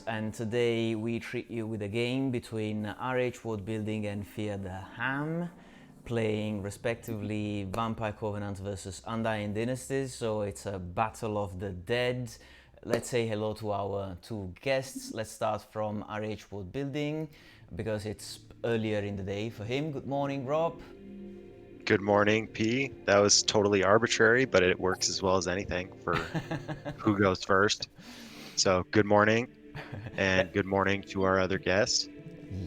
and today we treat you with a game between RH World Building and Fear the Ham, playing respectively Vampire Covenant versus Undying Dynasties, so it's a battle of the dead. Let's say hello to our two guests. Let's start from RH World Building, because it's earlier in the day for him. Good morning, Rob. Good morning, P. That was totally arbitrary, but it works as well as anything for who goes first. So, good morning, and good morning to our other guest.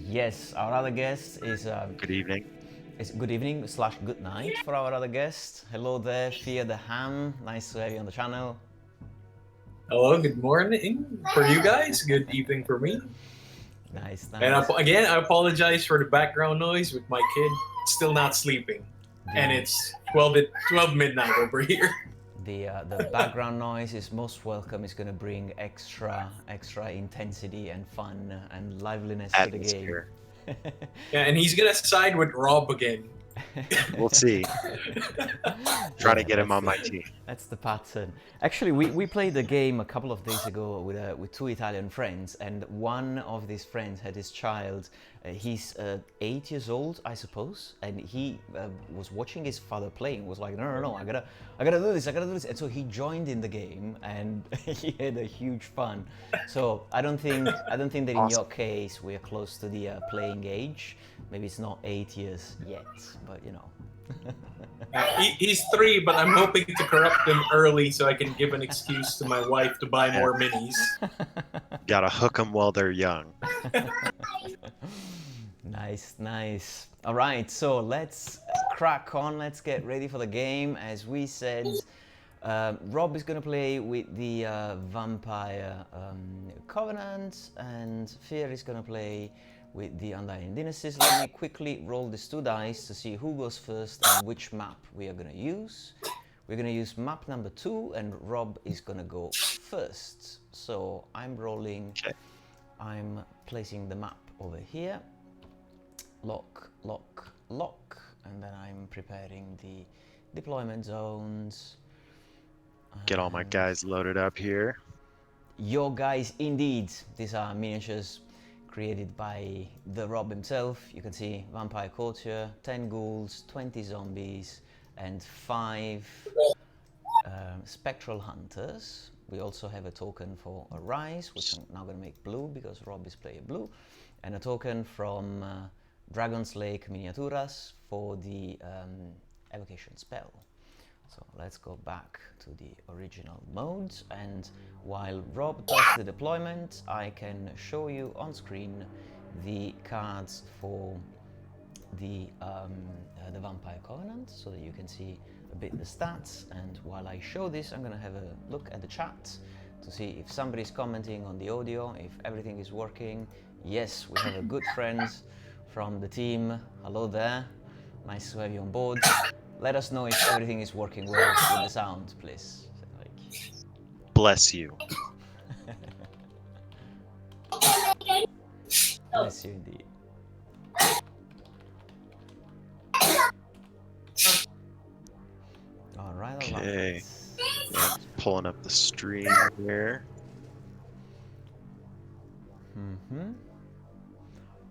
Yes, our other guest is Good evening. it's good evening slash good night for our other guest. Hello there, Fear the Ham. Nice to have you on the channel. Hello, good morning for you guys. Good evening for me. Nice, And nice. again, I apologize for the background noise with my kid still not sleeping. And it's 12 midnight over here. The background noise is most welcome. It's going to bring extra intensity and fun and liveliness to the game. Atmosphere. Yeah, and he's going to side with Rob again. We'll see. Trying to get him on my team. That's the pattern. Actually, we played the game a couple of days ago with two Italian friends, and one of these friends had his child. He's 8 years old, I suppose, and he was watching his father playing. Was like, no, I gotta do this, and so he joined in the game, and he had a huge fun. So I don't think that in your case we're close to the playing age. Maybe it's not 8 years yet, but you know. He's 3, but I'm hoping to correct him early so I can give an excuse to my wife to buy more minis. Gotta hook them while they're young. Nice. All right, so let's crack on. Let's get ready for the game. As we said, Rob is going to play with the Vampire Covenant, and Phear is going to play with the Undying Dynasties. Let me quickly roll these two dice to see who goes first and which map we are going to use. We're going to use map number 2, and Rob is going to go first. So I'm rolling. Okay. I'm placing the map over here. Lock, and then I'm preparing the deployment zones. Get all my guys loaded up here. Your guys, indeed. These are miniatures created by the Rob himself. You can see Vampire Courtier, 10 ghouls, 20 zombies, and 5 Spectral Hunters. We also have a token for a Rise, which I'm now going to make blue because Rob is player blue, and a token from Dragon's Lake Miniaturas for the evocation spell. So let's go back to the original mode, and while Rob does the deployment, I can show you on screen the cards for the Vampire Covenant, so that you can see a bit the stats. And while I show this, I'm going to have a look at the chat to see if somebody's commenting on the audio, if everything is working. Yes, we have a good friend from the team. Hello there, nice to have you on board. Let us know if everything is working well with the sound, please. Bless you. Bless you indeed. All right. Okay. Yeah, pulling up the stream here.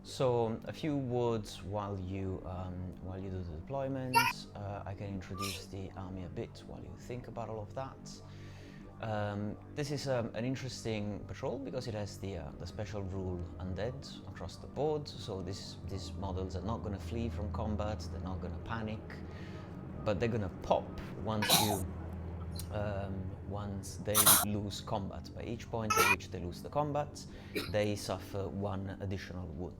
So a few words while you do the deployment. I can introduce the army a bit while you think about all of that. This is an interesting patrol because it has the special rule undead across the board. So these models are not going to flee from combat. They're not going to panic, but they're going to pop once they lose combat. By each point at which they lose the combat, they suffer 1 additional wound.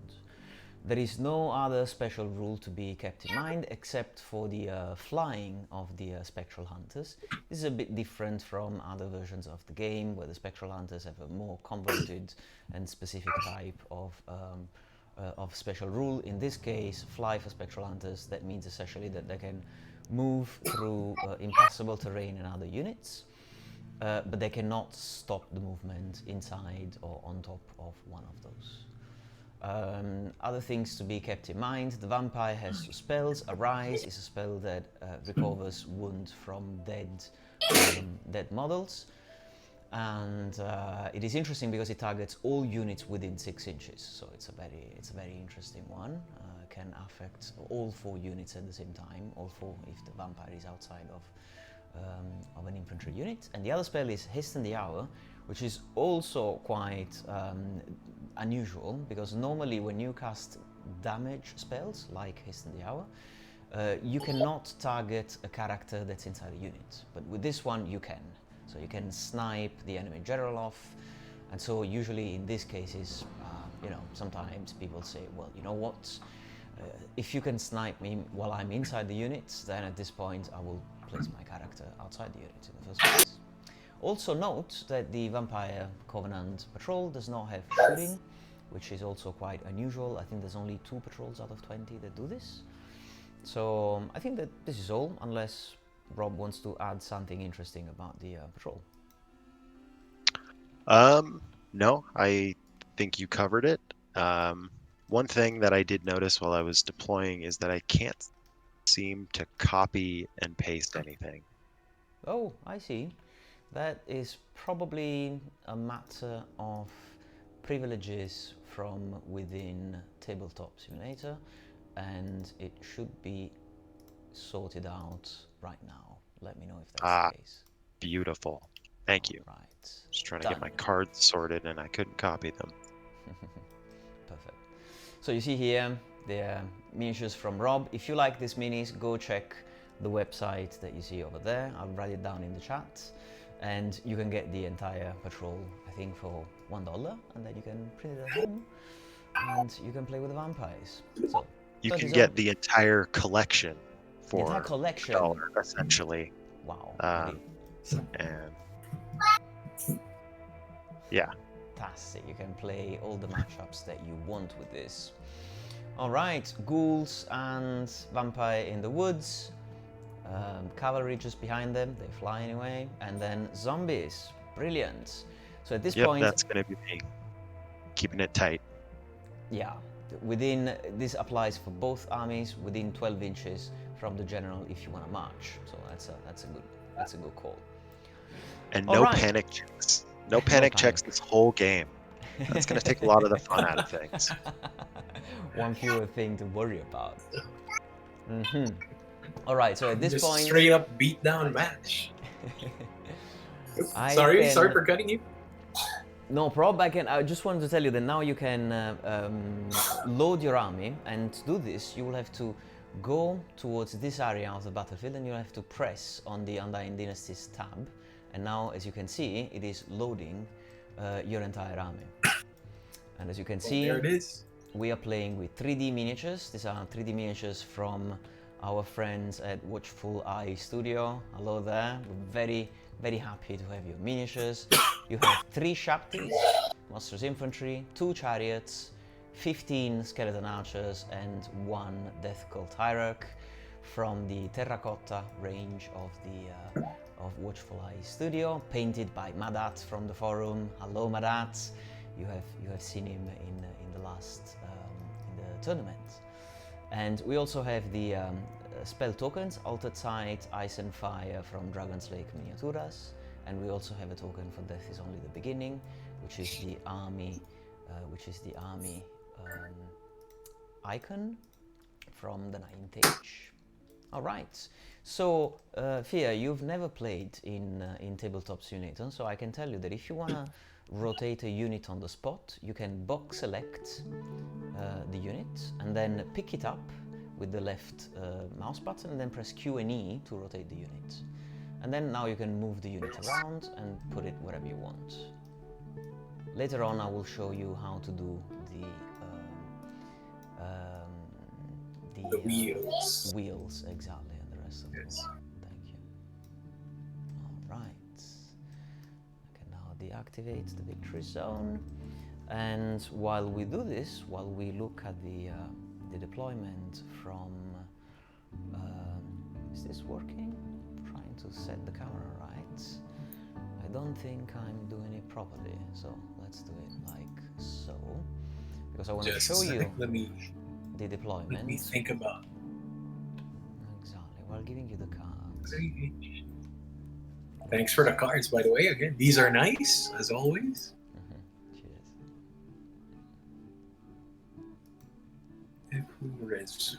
There is no other special rule to be kept in mind except for the flying of the Spectral Hunters. This is a bit different from other versions of the game, where the Spectral Hunters have a more convoluted and specific type of special rule. In this case, fly for Spectral Hunters, that means essentially that they can move through impassable terrain and other units, but they cannot stop the movement inside or on top of one of those. Other things to be kept in mind: the vampire has 2 spells. Arise is a spell that recovers wound from dead models. and it is interesting because it targets all units within 6 inches. So it's a very interesting one. Can affect all 4 units at the same time, all 4 if the vampire is outside of an infantry unit. And the other spell is Hasten the Hour, which is also quite unusual, because normally when you cast damage spells like Hasten the Hour, you cannot target a character that's inside a unit, but with this one you can. So you can snipe the enemy general off, and so usually in these cases, you know, sometimes people say, well, you know what, if you can snipe me while I'm inside the unit, then at this point I will place my character outside the unit in the first place. Also note that the Vampire Covenant patrol does not have shooting, which is also quite unusual. I think there's only 2 patrols out of 20 that do this. So I think that this is all, unless Rob wants to add something interesting about the patrol. No, I think you covered it. One thing that I did notice while I was deploying is that I can't seem to copy and paste anything. Oh, I see. That is probably a matter of privileges from within Tabletop Simulator, and it should be sorted out right now. Let me know if that's the case. Beautiful. Thank you. Right. Just trying to get my cards sorted and I couldn't copy them. Perfect. So you see here the miniatures from Rob. If you like these minis, go check the website that you see over there. I'll write it down in the chat. And you can get the entire patrol, I think, for $1, and then you can print it at home and you can play with the vampires. So you can get the entire collection for the entire collection, $1, essentially. Wow. And yeah, fantastic. You can play all the matchups that you want with this. All right, ghouls and vampire in the woods. Cavalry just behind them, they fly anyway, and then zombies. Brilliant. So at this point, that's going to be me, keeping it tight. Yeah, this applies for both armies within 12 inches from the general if you want to march. So that's a good call. And no panic checks. No panic checks this whole game. That's going to take a lot of the fun out of things. One fewer thing to worry about. All right, so at this point, straight up beat down match. Sorry for cutting you. No problem. I just wanted to tell you that now you can load your army, and to do this, you will have to go towards this area of the battlefield, and you'll have to press on the Undying Dynasties tab. And now, as you can see, it is loading your entire army. And as you can see, there it is. We are playing with 3D miniatures. These are 3D miniatures from our friends at Watchful Eye Studio. Hello there. We're very, very happy to have your miniatures. You have 3 Shaktis, Monstrous Infantry, 2 Chariots, 15 Skeleton Archers, and 1 Death Cult Hierarch from the Terracotta range of Watchful Eye Studio, painted by Madat from the forum. Hello, Madat. You have seen him in the last in the tournament. And we also have the spell tokens, Altered Sight, Ice and Fire from Dragon's Lake Miniaturas, and we also have a token for Death is Only the Beginning, which is the army, icon from the 9th Age. All right. So, Phear, you've never played in Tabletop Simulator, so I can tell you that if you wanna rotate a unit on the spot, you can box select the unit and then pick it up with the left mouse button and then press Q and E to rotate the unit. And then now you can move the unit around and put it wherever you want. Later on I will show you how to do the wheels, exactly, and the rest of it. Thank you. All right. I can now deactivate the victory zone. And while we do this, while we look at the deployment from, is this working? I'm trying to set the camera right. I don't think I'm doing it properly, so let's do it like so, because I want to show you the deployment. Let me think about. Exactly, while giving you the cards. Thanks for the cards, by the way. Again, these are nice as always. Cheers.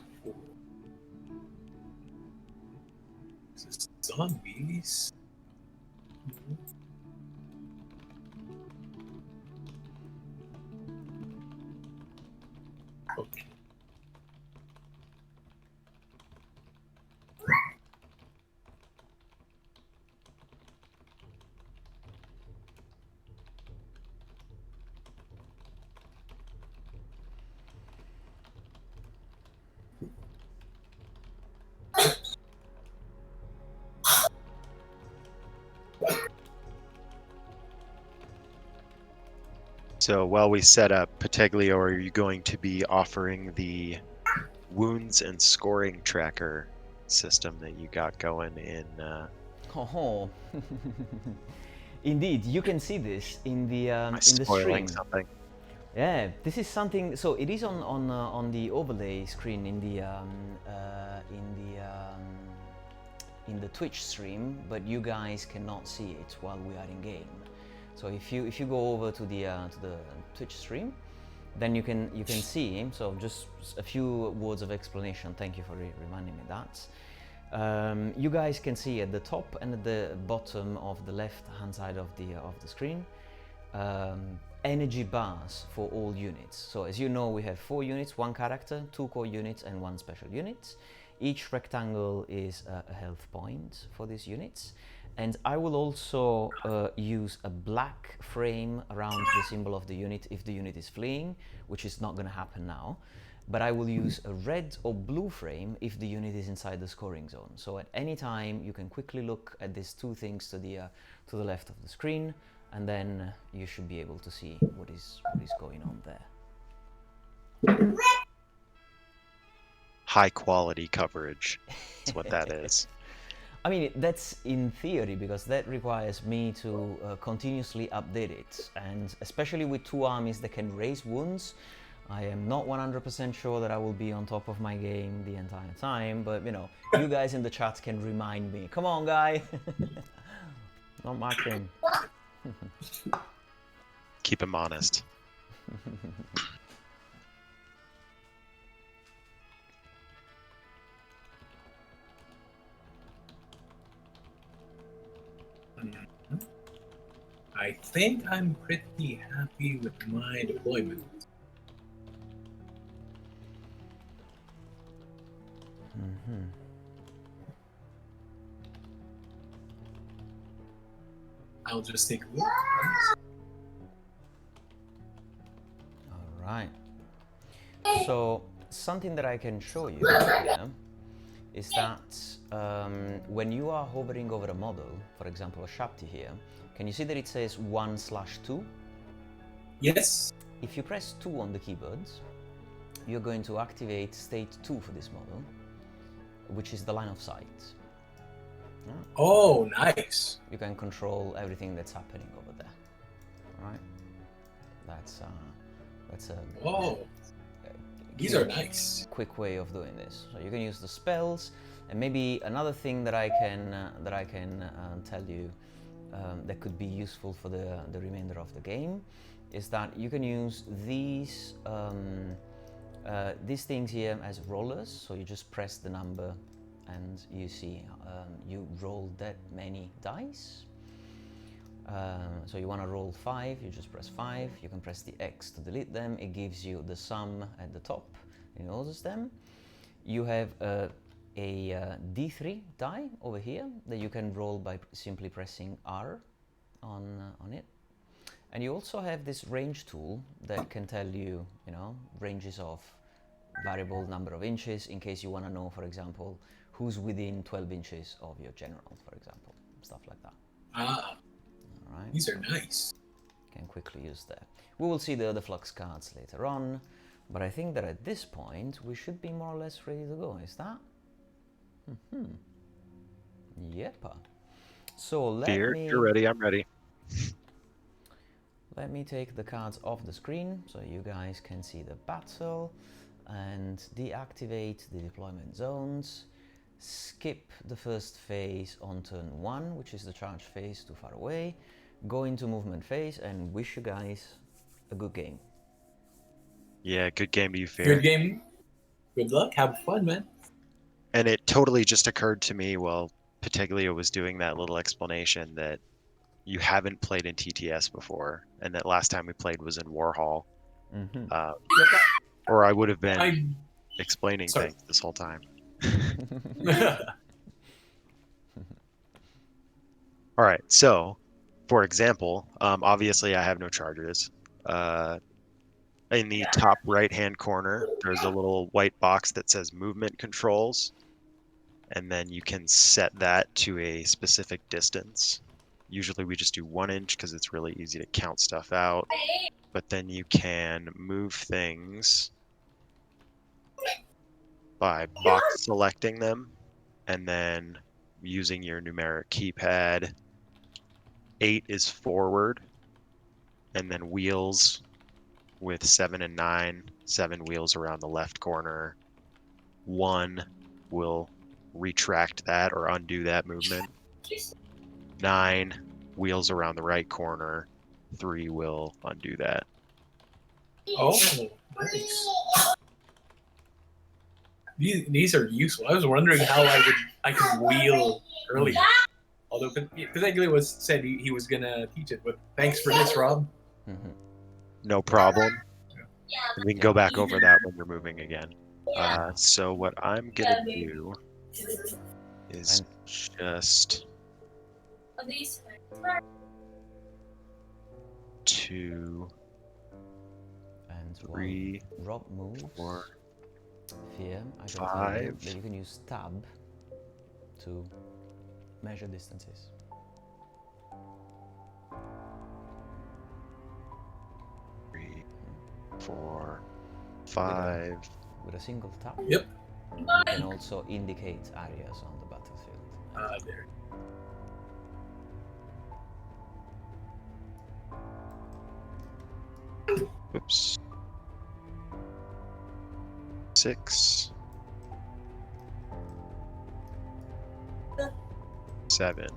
Zombies. Okay. So while we set up, Pateglio, are you going to be offering the wounds and scoring tracker system that you got going in? Oh, indeed, you can see this in the Spoiling stream. something. Yeah, this is something. So it is on the overlay screen in the Twitch stream, but you guys cannot see it while we are in game. So if you go over to the Twitch stream, then you can see. So just a few words of explanation. Thank you for reminding me that. You guys can see at the top and at the bottom of the left-hand side of the screen energy bars for all units. So as you know, we have 4 units, 1 character, 2 core units, and 1 special unit. Each rectangle is a health point for these units. And I will also use a black frame around the symbol of the unit if the unit is fleeing, which is not going to happen now. But I will use a red or blue frame if the unit is inside the scoring zone. So at any time, you can quickly look at these 2 things to the left of the screen, and then you should be able to see what is going on there. High quality coverage. That's what that is. I mean, that's in theory, because that requires me to continuously update it. And especially with 2 armies that can raise wounds, I am not 100% sure that I will be on top of my game the entire time. But, you know, you guys in the chat can remind me. Come on, guy. Not marking. Keep him honest. I think I'm pretty happy with my deployment. I'll just take a look. All right. So something that I can show you here is that when you are hovering over a model, for example, a Shapti here, can you see that it says 1/2? Yes. If you press 2 on the keyboard, you're going to activate state 2 for this model, which is the line of sight. Yeah. Oh, nice. You can control everything that's happening over there. All right. That's a Oh, these are nice. quick way of doing this. So you can use the spells, and maybe another thing that I can tell you that could be useful for the remainder of the game is that you can use these things here as rollers. So you just press the number and you see you roll that many dice. So you want to roll 5, you just press 5. You can press the X to delete them. It gives you the sum at the top in all of them. You have a D3 die over here that you can roll by simply pressing R on it. And you also have this range tool that can tell you, ranges of variable number of inches in case you want to know, for example, who's within 12 inches of your general, for example, stuff like that. Ah, all right. These are nice. Can quickly use that. We will see the other flux cards later on, but I think that at this point we should be more or less ready to go. Is that? Yep. So let Phear, me. you're ready. I'm ready. Let me take the cards off the screen so you guys can see the battle and deactivate the deployment zones. skip the first phase on turn 1, which is the charge phase too far away, go into movement phase, and wish you guys a good game. Yeah, good game to you, Phear. Good game. Good luck. Have fun, man. And it totally just occurred to me while Pataglio was doing that little explanation that you haven't played in TTS before, and that last time we played was in Warhol. Or I would have been explaining Sorry. things this whole time. All right, so for example, obviously I have no charges. In the top right-hand corner, there's a little white box that says movement controls, and then you can set that to a specific distance. Usually we just do 1 inch because it's really easy to count stuff out, but then you can move things by box selecting them and then using your numeric keypad. 8 is forward, and then wheels with 7 and 9, 7 wheels around the left corner. 1 will retract that or undo that movement. 9 wheels around the right corner. 3 will undo that. Oh, nice. These are useful. I was wondering how I could wheel earlier. Although Pataglio said he was gonna teach it, but thanks for this, Rob. No problem. And we can go back over that when we're moving again. So what I'm gonna do is just 2 And 3 Rob moves. 4 Phear, I can tell you 5. that you can use tab to measure distances. 3 4 5. With a single tap. Yep. You can also indicate areas on the battlefield. There. Oops. 6 7.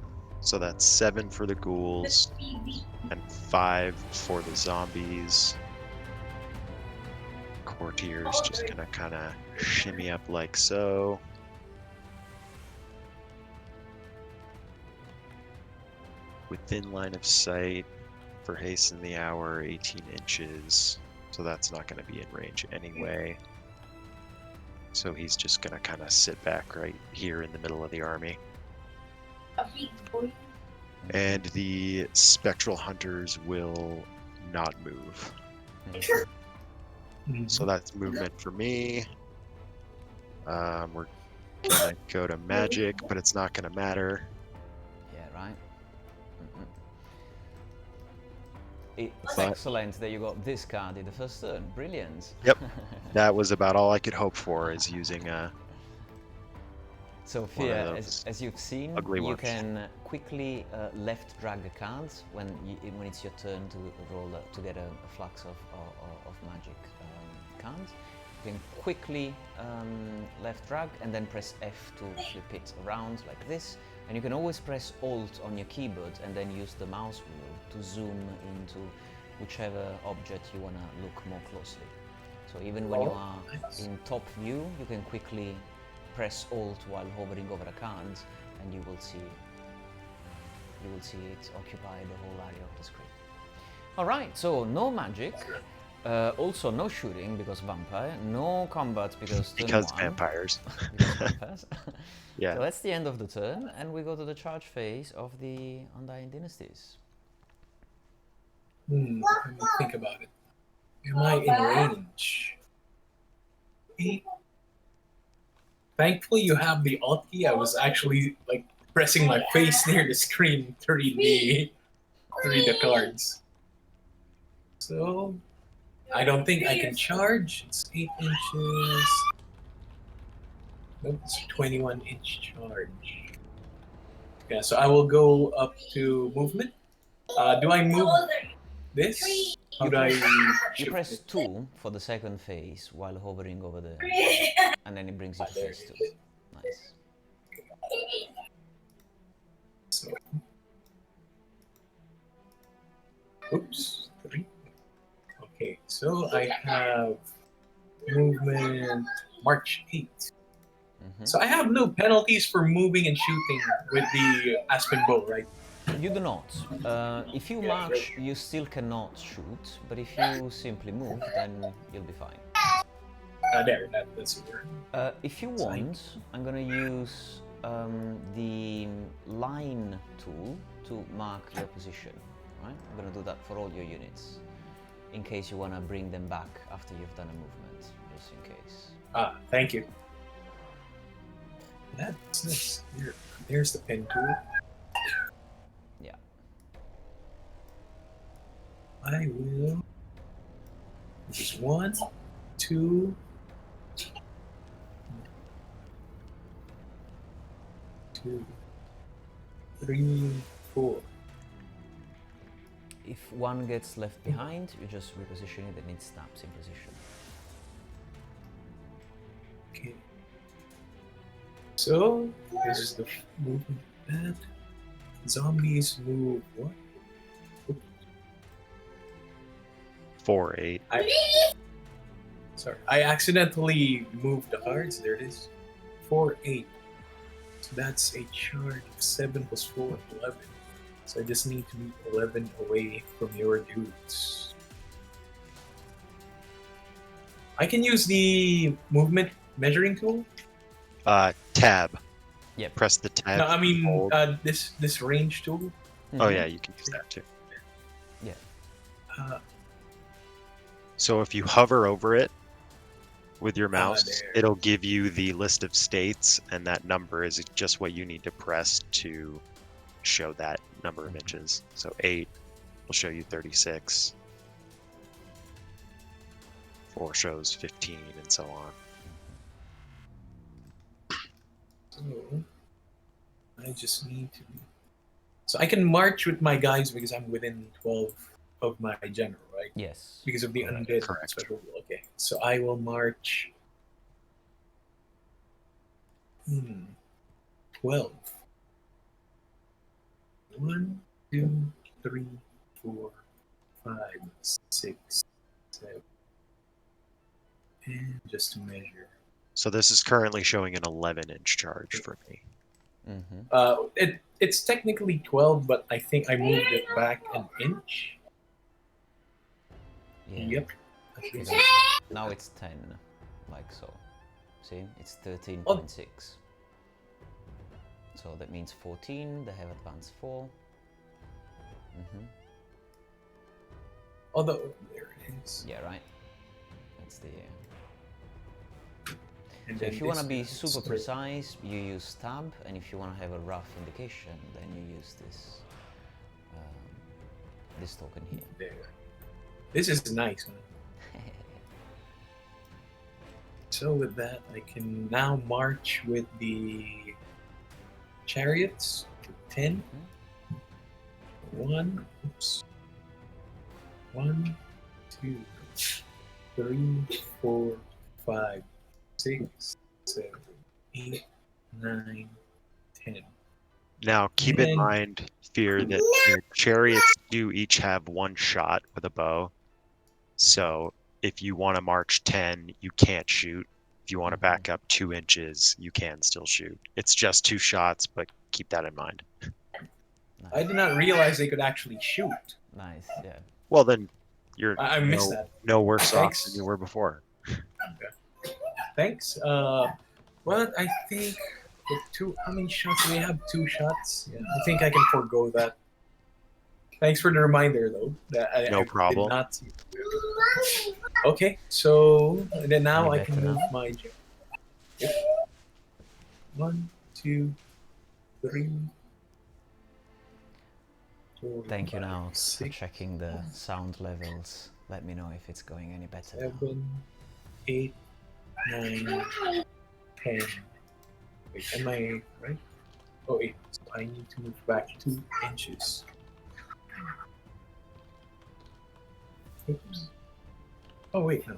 So that's 7 for the ghouls and 5 for the zombies. Courtier's just gonna kind of shimmy up like so. Within line of sight for hasten the hour, 18 inches. So that's not going to be in range anyway. So he's just going to kind of sit back right here in the middle of the army. And the spectral hunters will not move. So that's movement for me. We're gonna go to magic, but it's not gonna matter. Yeah, right. It's excellent that you got this card in the first turn. Brilliant. Yep. That was about all I could hope for, is using So Phear, as you've seen, you can quickly left drag a card when it's your turn to roll to get a flux of magic cards. You can quickly left drag and then press F to flip it around like this. And you can always press Alt on your keyboard and then use the mouse wheel to zoom into whichever object you want to look more closely. So even when you are in top view, you can quickly press Alt while hovering over a card, and you will see it occupy the whole area of the screen. All right, so no magic, also no shooting because vampire, no combat because vampires. because vampires. Yeah. So that's the end of the turn, and we go to the charge phase of the Undying Dynasties. Let me think about it. Am I in range? Thankfully, you have the Alt key. I was actually like pressing my face near the screen to read the cards. So I don't think I can charge. It's 8 inches. Nope, it's a 21-inch charge. Yeah, so I will go up to movement. Do I move this? You press 2 for the second phase while hovering over there, and then it brings you to phase 2. Nice. So, oops, 3. Okay, so I have movement March 8. Mhm. So I have no penalties for moving and shooting with the Aspen bow, right? You do not. If you Yeah, march, you still cannot shoot, but if you simply move, then you'll be fine. That's a word. If you So I- want, I'm gonna use the line tool to mark your position. Right? I'm gonna do that for all your units, in case you wanna bring them back after you've done a movement, just in case. Thank you. That's nice. There's the pen tool. Yeah. I will. This is 1, 2, 2, 3, 4. If one gets left behind, you just reposition it and it snaps in position. Okay. So this is the movement that zombies move. What? 4, 8. Sorry, I accidentally moved the cards. There it is. 4, 8. So that's a charge of 7 plus 4, 11. So I just need to be 11 away from your dudes. I can use the movement measuring tool. Tab. Yep. Press the tab. No, I mean hold. this range tool. Oh yeah, you can use that too. Yeah. So if you hover over it with your mouse, there. it'll give you the list of states, and that number is just what you need to press to show that number of inches. So 8 will show you 36. 4 shows 15, and so on. So I just need to. So I can march with my guys because I'm within 12 of my general, right? Yes. Because of the Correct. undead Correct. special rule. Okay, so I will march. 12. 1, 2, 3, 4, 5, 6, 7. And just to measure. So this is currently showing an 11-inch charge for me. Mm-hmm. It's technically 12, but I think I moved it back an inch. Yeah. Yep. At least. Because now it's 10, like so. See, it's 13.6. So that means 14, they have advanced 4. Mm-hmm. Although, there it is. Yeah, right. That's the. And So then if you want to this be is super still- precise, you use tab, and if you want to have a rough indication, then you use this token here. There. This is nice, man. So with that, I can now march with the chariots. 10. 1. Oops. 1, 2, 3, 4, 5, 6, 7, 8, 9, 10. Now, keep in And- mind, Fear, that your chariots do each have 1 shot with a bow. So if you want to march 10, you can't shoot. If you want to back up 2 inches, you can still shoot. It's just 2 shots, but keep that in mind. Nice. I did not realize they could actually shoot. Nice, yeah. Well, then you're I missed that. no worse off Thanks. than you were before. Thanks. Well, I think with 2. How many shots do we have? 2 shots. Yeah, I think I can forego that. Thanks for the reminder, though. That I No problem. Did not see. Okay, so and then now Any I can better move now? my. Yep. 1, 2, 3. 4, Thank you 5, now for 6, checking the sound levels. Let me know if it's going any better now. 7, 8, 9, 10. Wait, am I right? Oh, 8. So I need to move back 2 inches. Oops. Oh, wait, no.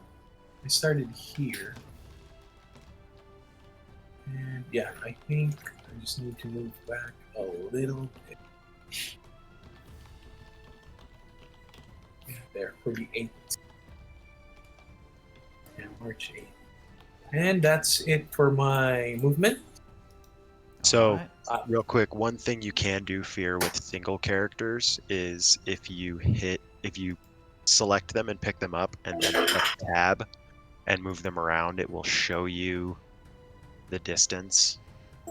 I started here. And yeah, I think I just need to move back a little bit. Yeah, there, for the 8th. Yeah, March 8th. And that's it for my movement. So, Alright. real quick, one thing you can do, Fear, with single characters is if you select them and pick them up and then press tab and move them around, it will show you the distance.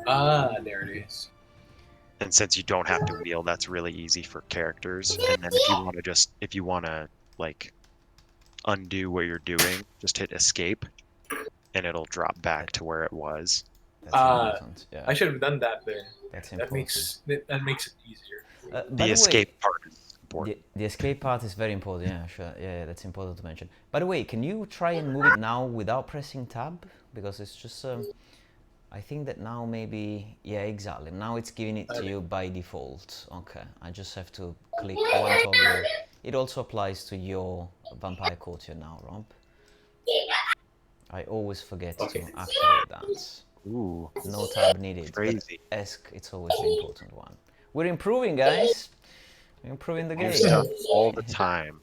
Ah, there it is. And since you don't have to wheel, that's really easy for characters. And then if you want to like undo what you're doing, just hit escape and it'll drop back to where it was. That's important. Yeah, I should have done that there. that's That important. makes it easier. By The the way, escape part is important. the escape part is very important. Yeah, sure. Yeah, that's important to mention. By the way, can you try and move it now without pressing tab? Because it's just I think that now maybe, yeah, exactly. Now it's giving it to you by default. Okay, I just have to click one toggle. It also applies to your vampire courtier now, Rob. I always forget to activate that. Ooh, No tab needed. crazy. But ESC, it's always the important one. We're improving, guys. We're improving the New game. stuff all the time.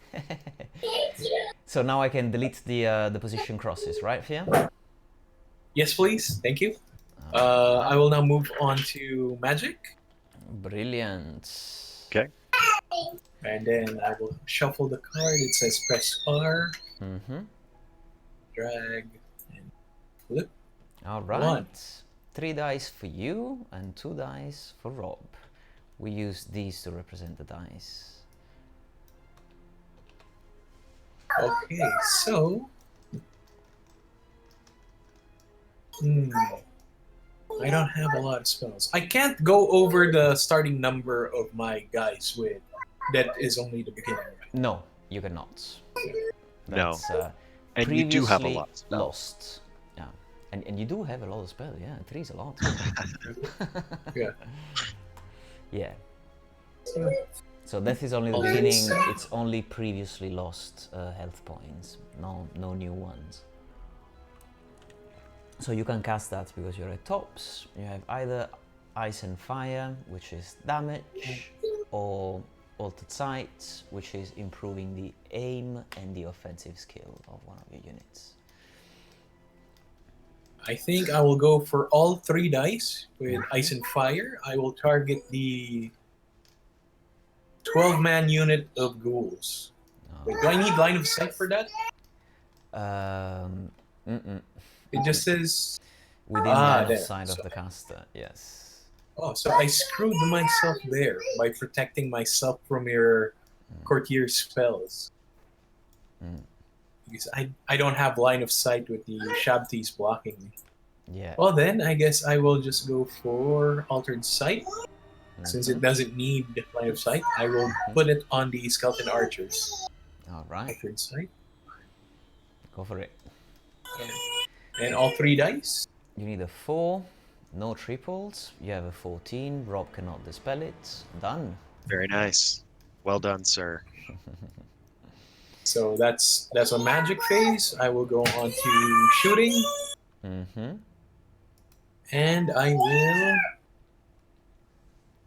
So now I can delete the position crosses, right, Phear? Yes, please. Thank you. I will now move on to magic. Brilliant. Okay. And then I will shuffle the card. It says press R, Mm-hmm. drag, and flip. All right. One. 3 dice for you and 2 dice for Rob. We use these to represent the dice. Okay, so I don't have a lot of spells. I can't go over the starting number of my guys with. That is only the beginning. Right? No, you cannot. No. That's, And you do have a previously lot of spells. lost. Yeah. And you do have a lot of spell. Yeah, 3 is a lot. Yeah. Yeah. So, So death is only the Oh, beginning. yes. It's only previously lost health points. No new ones. So you can cast that because you're at tops. You have either Ice and Fire, which is damage, or Altered Sight, which is improving the aim and the offensive skill of one of your units. I think I will go for all 3 dice with ice and fire. I will target the 12-man unit of ghouls. Wait, do I need line of sight for that? It just says. Within line of there. sight So- of the caster, yes. Oh, so I screwed myself there by protecting myself from your courtier spells. Mm. Because I don't have line of sight with the Shabtis blocking me. Yeah. Well, then I guess I will just go for Altered Sight. Since it doesn't need line of sight, I will put it on the Skeleton Archers. All right, Altered Sight. go for it. And all 3 dice. You need a 4, no triples. You have a 14. Rob cannot dispel it. Done. Very nice. Well done, sir. So that's a magic phase. I will go on to shooting. Mm-hmm. And I will.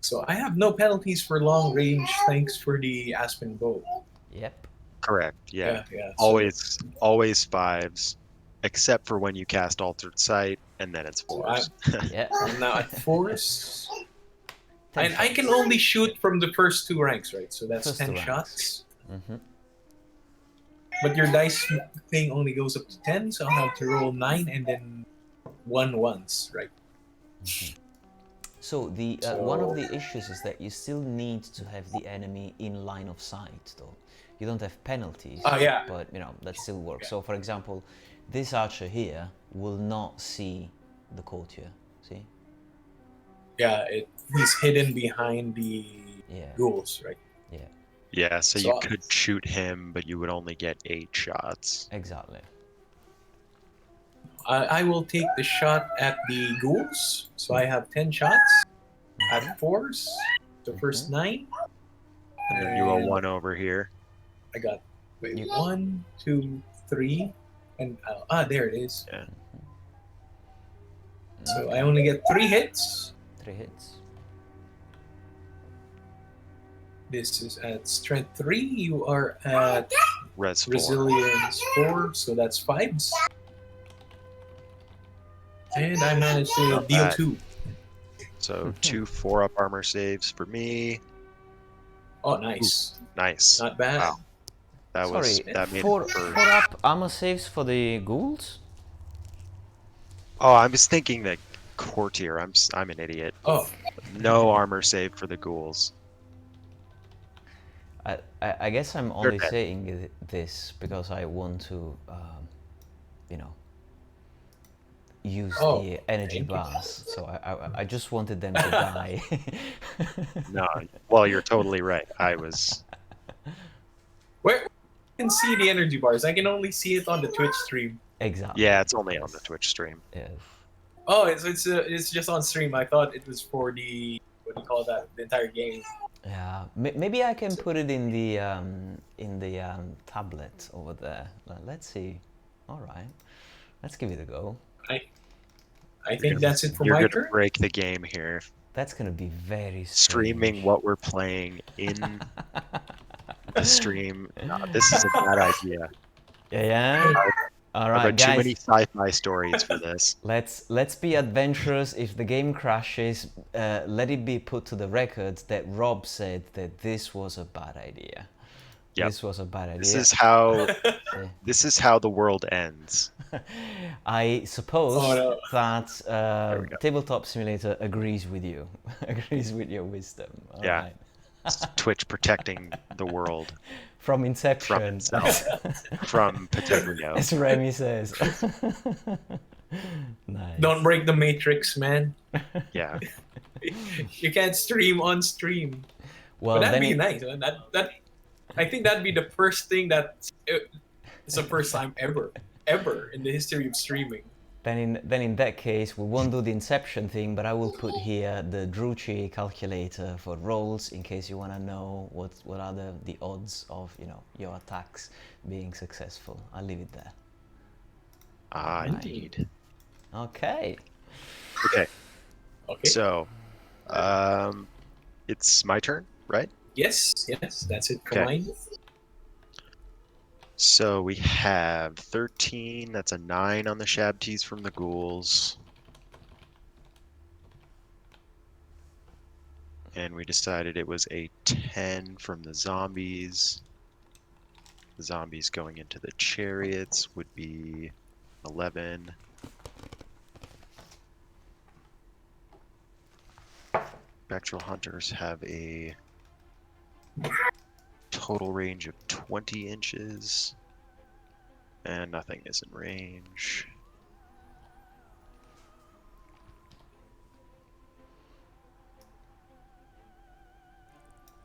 So I have no penalties for long range thanks for the Aspen Bow. Yep. Correct. Yeah. Yeah. Always 5s, except for when you cast Altered Sight, and then it's 4s. Yeah. I'm now at 4s. 10 And I can shots. only shoot from the first 2 ranks, right? So that's First 10 2 ranks. shots. Mm-hmm. But your dice thing only goes up to 10, so I'll have to roll 9 and then 1 once, right? So the one of the issues is that you still need to have the enemy in line of sight, though. You don't have penalties, Yeah. but you know that still works. So, for example, this archer here will not see the courtier. See? Yeah, he's hidden behind the Yeah. ghouls, right? Yeah. Yeah, so So- you could shoot him, but you would only get 8 shots. Exactly. I will take the shot at the ghouls. So I have 10 shots at 4s. The first 9. And then you roll 1 over here. I got You- 1, 2, 3, and there it is. Yeah. So I only get 3 hits. 3 hits. This is at strength 3. You are at Res 4. resilience 4, so that's 5s. And I managed to Not deal bad. 2. So 2 4-up armor saves for me. Oh, nice. Nice. Not bad. Wow. Sorry, That made four it for. up armor saves for the ghouls? Oh, I was thinking that courtier. I'm an idiot. Oh, No armor save for the ghouls. I guess I'm They're only dead. saying this because I want to, you know, use Oh, the energy thank you. bars. So I just wanted them to die. No, well, you're totally right. I was. where you can see the energy bars? I can only see it on the Twitch stream. Exactly. Yeah, it's only on Yes. the Twitch stream. Yes. Oh, it's just on stream. I thought it was for the what do you call that? The entire game. Yeah. Maybe I can put it in the tablet over there. Let's see. All right. Let's give it a go. I think that's it for You're my gonna turn. break the game here. That's gonna be very Streaming strange. what we're playing in the stream. No, this is a bad idea. Yeah. All I've right, read too many guys. sci-fi stories for this. Let's be adventurous. If the game crashes, let it be put to the record that Rob said that this was a bad idea. Yep. This was a bad idea. This is how the world ends. I suppose Oh, no. that we go. Tabletop Simulator agrees with you, agrees with your wisdom. All Yeah. right. It's Twitch protecting the world From Inception. from itself, from Patagonia. As Remy says. Nice. Don't break the matrix, man. Yeah. You can't stream on stream. Well, But that'd then be it- nice. Man. That I think that'd be the first thing it's the first time ever in the history of streaming. Then in that case, we won't do the Inception thing, but I will put here the Drucci calculator for rolls in case you want to know what are the odds of your attacks being successful. I'll leave it there. Ah, indeed. Okay. Okay. Okay. So, it's my turn, right? Yes, that's it for Okay. mine. So we have 13. That's a 9 on the Shabties from the ghouls. And we decided it was a 10 from the zombies. The zombies going into the chariots would be 11. Spectral hunters have a total range of 20 inches. And nothing is in range.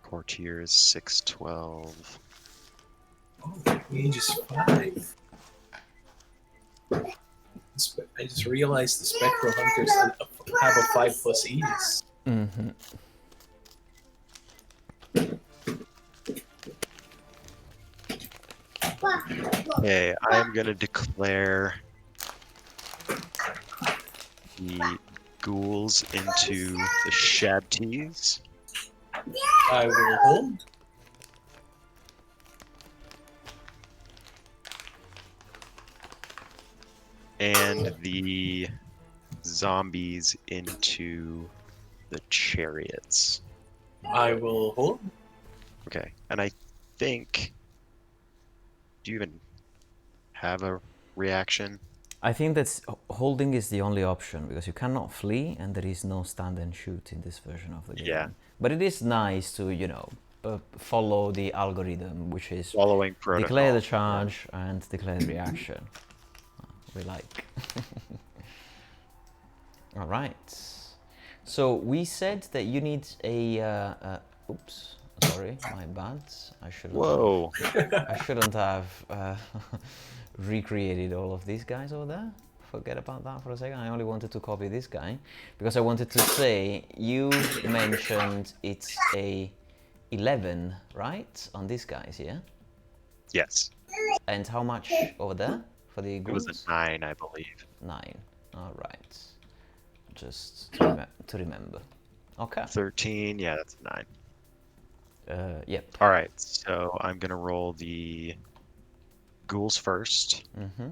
Courtier is 6'12". Oh, age is 5. I just realized the Spectral Hunters have a 5+ ease. Mm-hmm. Okay, I am going to declare the ghouls into the Shabties. I will hold. And the zombies into the chariots. I will hold. Okay, and I think... Do you even have a reaction? I think that's holding is the only option because you cannot flee and there is no stand and shoot in this version of the game. Yeah. But it is nice to follow the algorithm, which is Following protocol. declare the charge and declare the reaction. We like. All right. So we said that you need a. Oops, sorry, my bad. I shouldn't. Whoa. I shouldn't have recreated all of these guys over there. Forget about that for a second. I only wanted to copy this guy because I wanted to say you mentioned it's a 11, right, on these guys, yeah? Yes. And how much over there for the It ghouls? was a 9, I believe. 9. All right. just to remember. Okay. 13. Yeah, that's a 9. Yep. All right, so I'm gonna roll the ghouls first. Mm-hmm.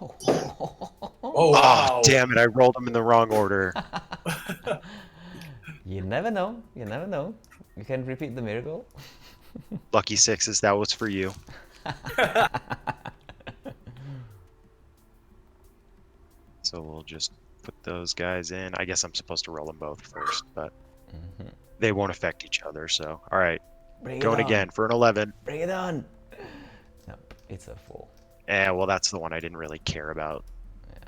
Oh Ah, wow! damn it! I rolled them in the wrong order. You never know. You never know. You can repeat the miracle. Lucky sixes. That was for you. So we'll just put those guys in. I guess I'm supposed to roll them both first, but they won't affect each other. So, all right, Bring it going on. again for an 11. Bring it on. Nope, it's a 4. Well, that's the one I didn't really care about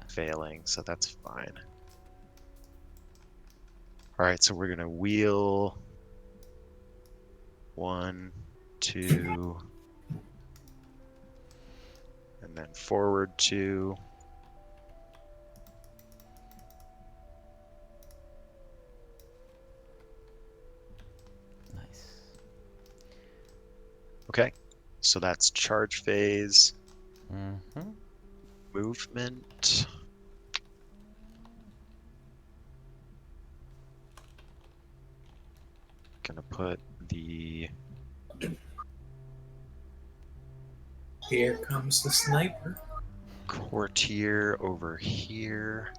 failing, so that's fine. All right, so we're gonna wheel 1, 2, and then forward 2. Nice. Okay, so that's charge phase, Mm-hmm. movement. Gonna put the Here comes the sniper. courtier over here.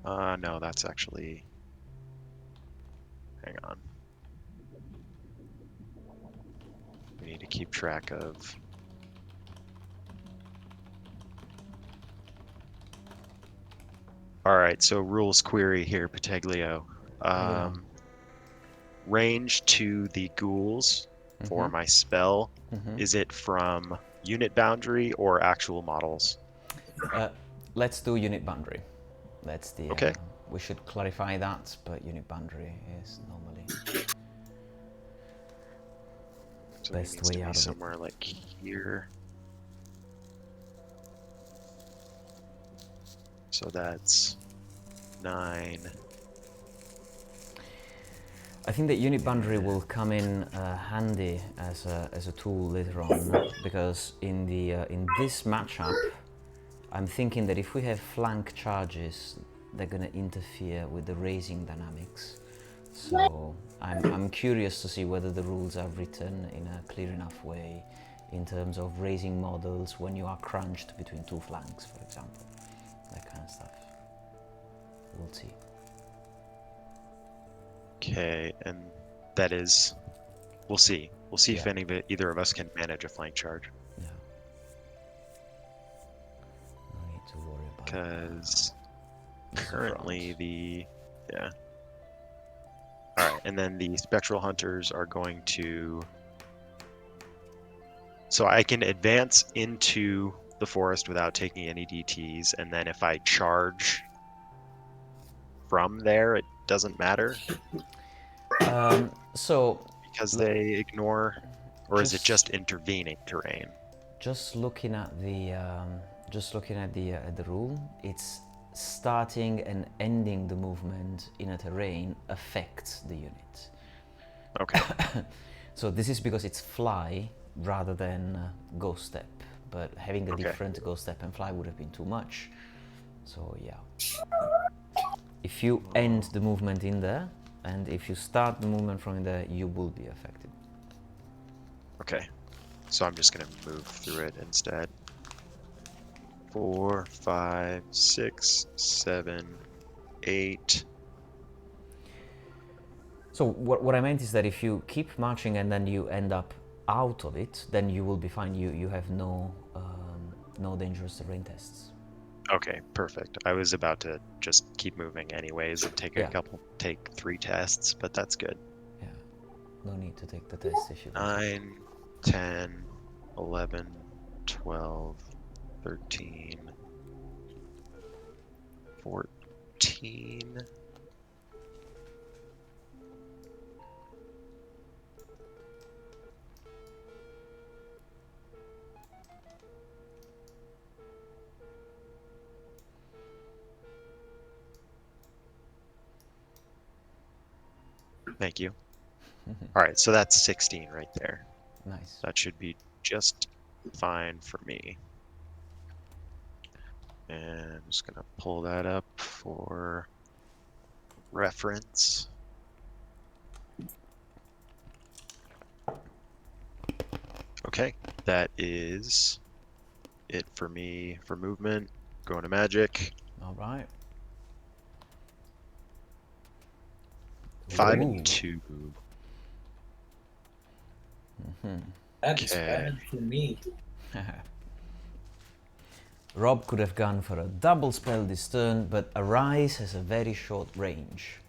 No, that's actually. Hang on. We need to keep track of. All right, so rules query here, Pataglio. Range to the ghouls for my spell. Is it from unit boundary or actual models? Let's do unit boundary. That's the. Okay. We should clarify that, but unit boundary is normally So it best needs to way be out of it. somewhere like here. So that's 9. I think that unit boundary will come in handy as a tool later on, because in this matchup, I'm thinking that if we have flank charges, they're going to interfere with the raising dynamics. So I'm curious to see whether the rules are written in a clear enough way in terms of raising models when you are crunched between 2 flanks, for example. That kind of stuff. We'll see. Okay, and that is, we'll see. We'll see if Yeah. either of us can manage a flank charge. Yeah. No need to worry about Because this currently front. yeah. All right, and then the spectral hunters are going to. So I can advance into the forest without taking any DTs, and then if I charge from there, it doesn't matter So because they ignore, or is it just intervening terrain? just looking at the rule, it's starting and ending the movement in a terrain affects the unit. Okay. So this is because it's fly rather than ghost step, but having a different ghost step and fly would have been too much. So yeah, if you end the movement in there and if you start the movement from there, you will be affected. Okay. So I'm just going to move through it instead. 4, 5, 6, 7, 8. So what I meant is that if you keep marching and then you end up out of it, then you will be fine. You have no dangerous terrain tests. Okay, perfect. I was about to just keep moving anyways and take take 3 tests, but that's good. Yeah, no need to take the test if you don't. 9, 10, 11, 12, 13, 14. Thank you. All right, so that's 16 right there. Nice. That should be just fine for me. And I'm just gonna pull that up for reference. Okay, that is it for me for movement. Going to magic. All right. 5 Ooh. and 2. That is Okay. bad for me. Rob could have gone for a double spell this turn, but Arise has a very short range.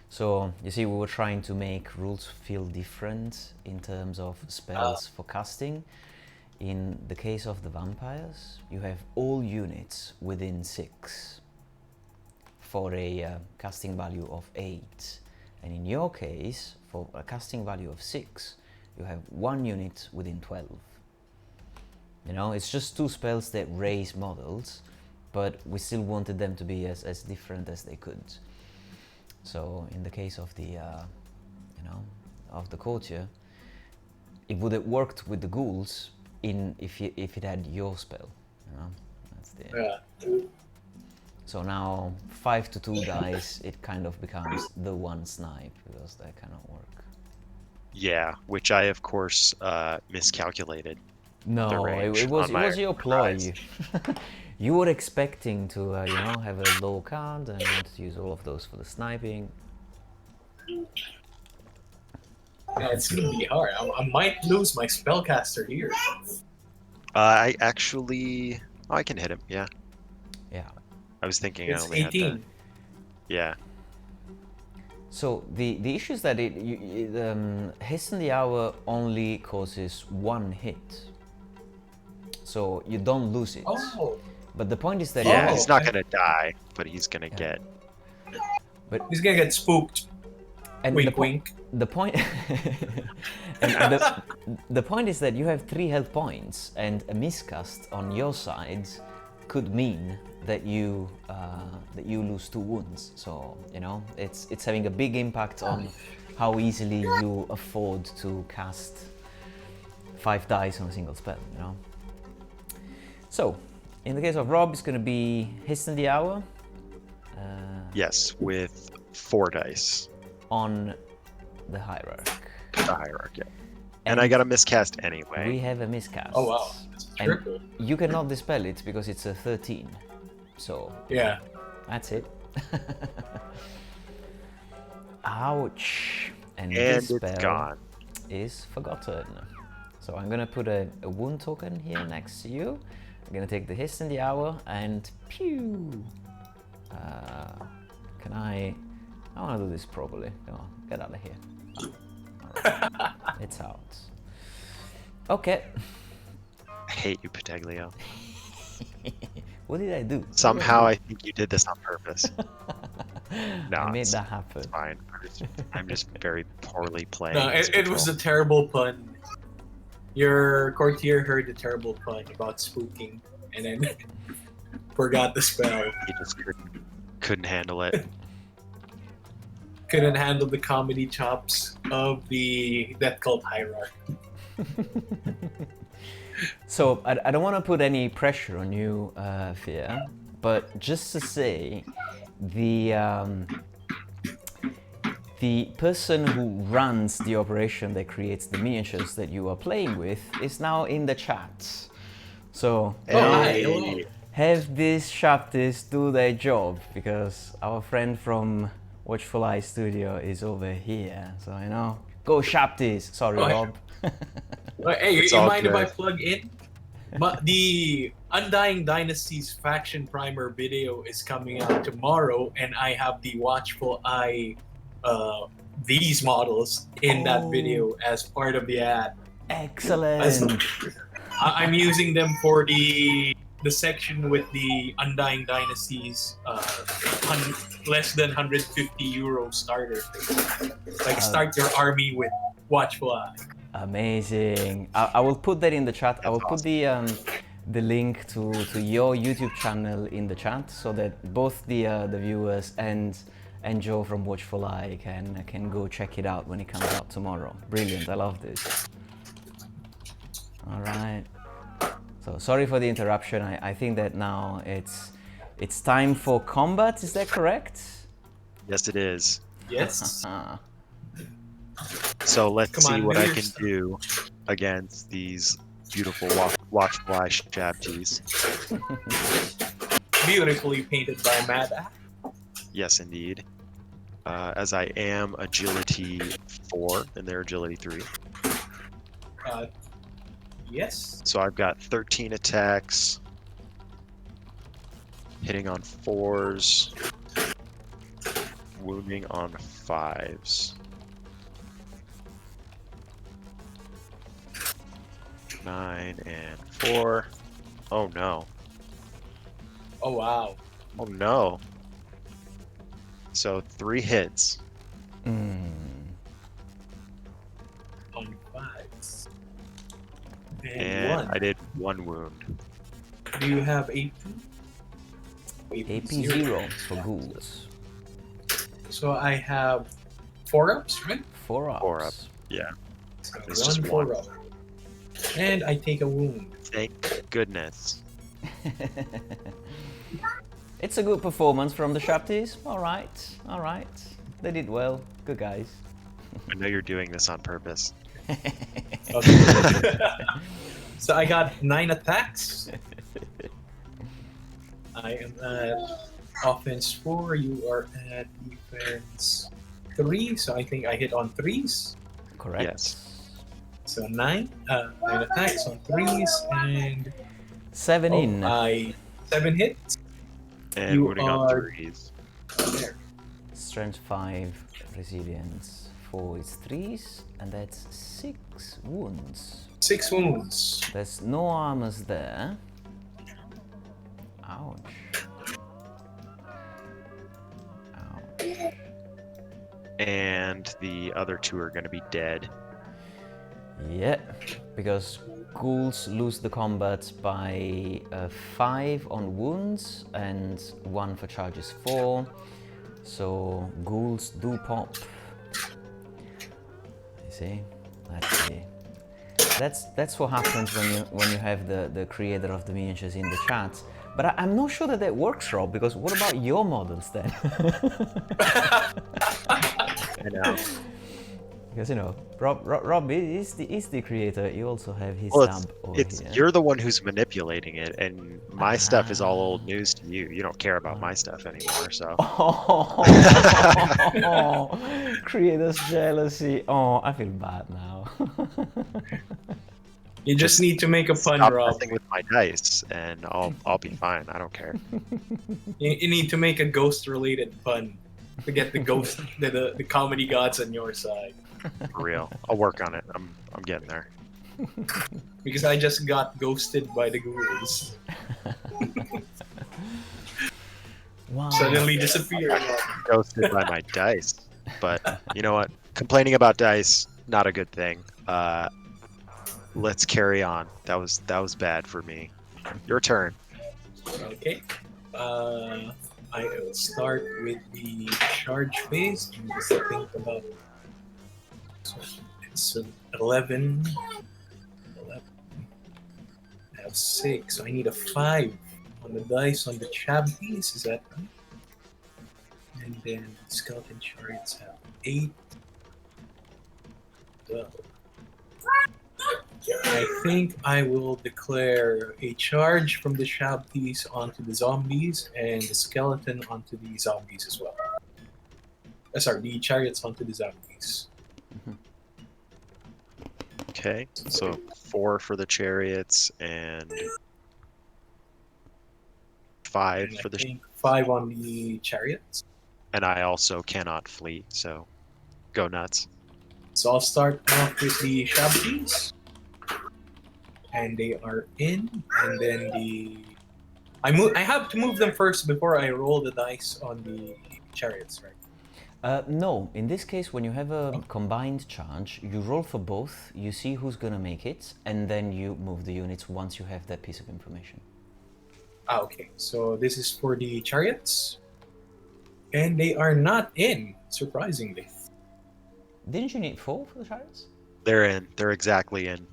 So, you see, we were trying to make rules feel different in terms of spells for casting. In the case of the vampires, you have all units within 6 for a casting value of 8. And in your case, for a casting value of 6, you have 1 unit within 12. You know, it's just 2 spells that raise models, but we still wanted them to be as different as they could. So in the case of the, you know, of the courtier, it would have worked with the ghouls if it had your spell. You know, that's the. Yeah. So now 5 to 2 dice, it kind of becomes the 1 snipe because that cannot work. Yeah, which I of course miscalculated. No, range it was on my your ploy. Arise. You were expecting to, you know, have a low count and to use all of those for the sniping. Yeah, it's gonna be hard. I might lose my spellcaster here. I actually, I can hit him. Yeah, Yeah. I was thinking I It's only had 18. the. Yeah, So the issue is that Hasten the Hour only causes 1 hit. So you don't lose it. Oh, But the point is that yeah. Oh, He's not I- gonna die, but he's gonna get. he's gonna get spooked. and Wink, wink. the point and the point is that you have 3 health points, and a miscast on your side could mean that you lose 2 wounds. So you know it's having a big impact on how easily you afford to cast 5 dice on a single spell. You know. So in the case of Rob, it's going to be Hasten the Hour. Yes, with 4 dice. On the hierarch. The hierarchy. And I got a miscast anyway. We have a miscast. Oh wow, it's And triple. you cannot dispel it because it's a 13. So Yeah. that's it. Ouch. And And this it's spell gone. is forgotten. So I'm gonna put a wound token here next to you. I'm gonna take the Hasten the Hour and pew. Can I want to do this properly. Come on, get out of here. Alright. It's out. Okay. I hate you, Pataglio. What did I do? Somehow I think you did this on purpose. No, I made it's that happen. fine. I'm just very poorly playing. No, this it was a patrol. terrible pun. Your courtier heard the terrible pun about spooking and then forgot the spell. He just couldn't handle it. Couldn't handle the comedy chops of the Death Cult Hierarch. So I don't want to put any pressure on you, Phear, but just to say, the person who runs the operation that creates the miniatures that you are playing with is now in the chat. So Oh, hi, Hey. hello. have these Shaptis do their job, because our friend from Watchful Eye Studio is over here. So you know, go Shaptis. Sorry, Oh, Rob. Hey, It's you all mind if I good. plug in? The Undying Dynasties faction primer video is coming out tomorrow, and I have the Watchful Eye these models in that Oh. video as part of the ad. Excellent. I'm using them for the section with the Undying Dynasties less than 150 euro starter. Like start your army with Watchful Eye. Amazing. I will put that in the chat. I will That's put the link to your YouTube channel in the chat, so that both the viewers and Joe from Watchful Eye can go check it out when it comes out tomorrow. Brilliant. I love this. All right. So sorry for the interruption. I think that now It's time for combat, is that correct? Yes, it is. Yes. Ah, So let's Come see on, what do I your can stuff. do against these beautiful watchful eye shabties. Beautifully painted by Mad Eye. Yes, indeed. As I am agility 4 and they're agility 3. Yes. So I've got 13 attacks, hitting on 4s, wounding on 5s. 9 and 4. Oh no. Oh wow. Oh no. So 3 hits. On 5s. And one. I did 1 wound. Do you have AP? AP 0 for ghouls. So I have 4 ups, right? 4 ups. 4 up. Yeah. So It's one just 4 one. up. And I take a wound. Thank goodness. It's a good performance from the Shaptis. Alright, alright. They did well. Good guys. I know you're doing this on purpose. Okay. So I got 9 attacks. I am at offense 4. You are at defense 3. So I think I hit on 3s. Correct. Yes. So 9 attacks on 3s and 7 in. I 7 hits. And You wounding on are- 3s. There. Strength 5, resilience 4 is 3s, and that's 6 wounds. 6 wounds. There's no armors there. Ouch. Ouch. And the other 2 are going to be dead. Yeah, because ghouls lose the combat by 5 on wounds and 1 for charges 4. So ghouls do pop. You see? Let's see. That's what happens when you have the creator of the miniatures in the chat. But I'm not sure that works, Rob, because what about your models then? I know. Because you know, Rob is the creator. You also have his Well, sub over it's here. you're the one who's manipulating it, and my stuff is all old news to you. You don't care about my stuff anymore, so. Oh, creators jealousy. Oh, I feel bad now. You just need to make a pun, Stop Rob. messing with my dice, and I'll be fine. I don't care. You need to make a ghost-related pun to get the ghost, the comedy gods on your side. For real. I'll work on it. I'm getting there. Because I just got ghosted by the ghouls. Wow. Suddenly disappeared. Ghosted by my dice. But you know what? Complaining about dice, not a good thing. Let's carry on. That was bad for me. Your turn. Okay. I will start with the charge phase. I'm just think about. So it's 11. 11. I have 6. So I need a 5 on the dice on the chab piece. Is that right? And then skeleton chariots have 8. So I think I will declare a charge from the shab piece onto the zombies and the skeleton onto the zombies as well. Sorry, the chariots onto the zombies. Okay. So 4 for the chariots and 5 And for I the. think 5 on the chariots. And I also cannot flee, so go nuts. So I'll start off with the shab piece. And they are in, and then I have to move them first before I roll the dice on the chariots, right? No, in this case, when you have a combined charge, you roll for both, you see who's gonna make it, and then you move the units once you have that piece of information. Ah, okay. So this is for the chariots, and they are not in, surprisingly. Didn't you need 4 for the chariots? They're in. They're exactly in.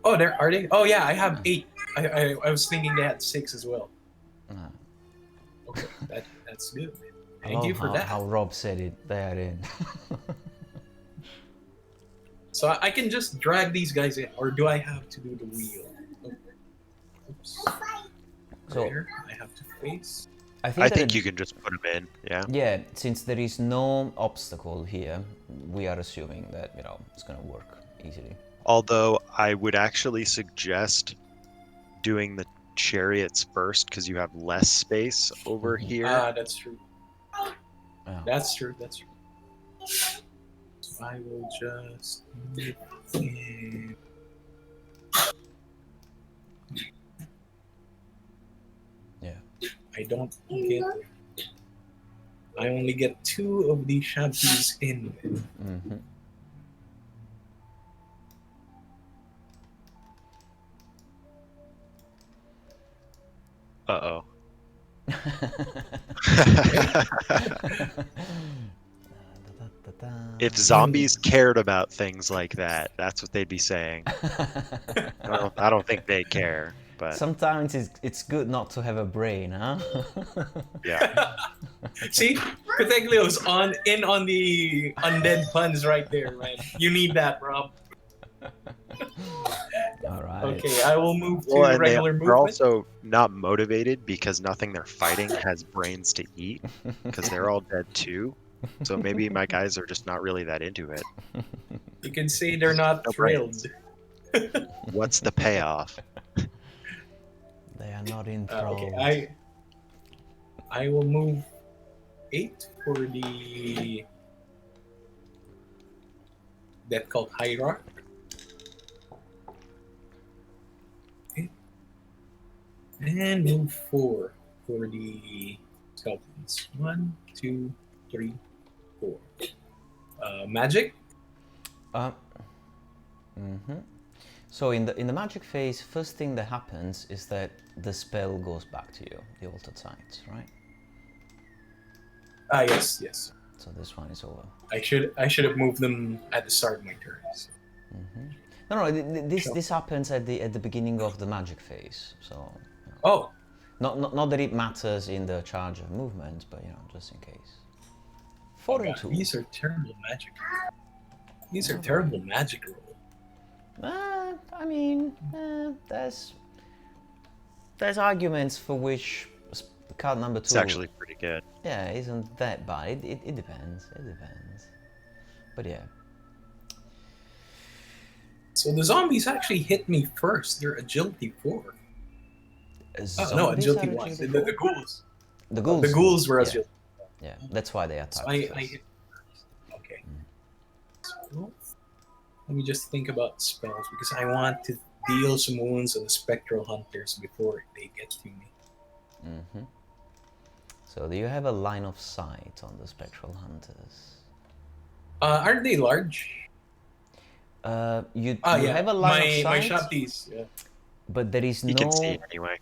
Oh, there are they? Oh yeah, I have 8. I was thinking they had 6 as well. Ah. That's good. I Thank you love for that. how Rob said it there in. So I can just drag these guys in, or do I have to do the wheel? Oh, oops. So There, I have to face. I think I that think you can just put them in. Yeah. yeah, since there is no obstacle here, we are assuming that it's gonna work easily. Although I would actually suggest doing the chariots first because you have less space over Mhm. here. That's true. Yeah. That's true. That's true. So I will just move in. Yeah. I don't get. I only get 2 of these shanties in. Mm-hmm. Uh-oh. If zombies cared about things like that, that's what they'd be saying. I don't think they care, but Sometimes it's good not to have a brain, huh? yeah. See, Categlio's on the undead puns right there, man. You need that, Rob. All right. Okay, I will move to Well, and regular they're movement. also not motivated because nothing they're fighting has brains to eat because they're all dead too. So maybe my guys are just not really that into it. You can say they're not No thrilled. brains. What's the payoff? They are not enthralled. Okay, I will move 8 for the that called hierarch. Okay. And move 4 for the skeletons. 1, 2, 3, 4. Magic. Mm-hmm. So in the magic phase, first thing that happens is that the spell goes back to you, the altered sight, right? Yes. So this one is over. I should have moved them at the start of my turn. So. Mm-hmm. No, this happens at the beginning of the magic phase. So Oh, not that it matters in the charge of movement, but just in case. 4 and God, 2. these are terrible magic. These are terrible magic rolls. I mean, there's arguments for which card number 2. It's actually pretty good. Yeah, isn't that bad. It depends. It depends. But yeah. So the zombies actually hit me first. They're agility 4. No, Zombies agility are 1. agility The 4? ghouls. The ghouls. The ghouls were yeah. agility. Yeah, that's why they attacked So I first. hit first. Okay. So, let me just think about spells because I want to deal some wounds on the spectral hunters before they get to me. Mm-hmm. So do you have a line of sight on the spectral hunters? Aren't they large? You Yeah. have a line of sight, My shopties. Yeah. but there is You no can see anyway.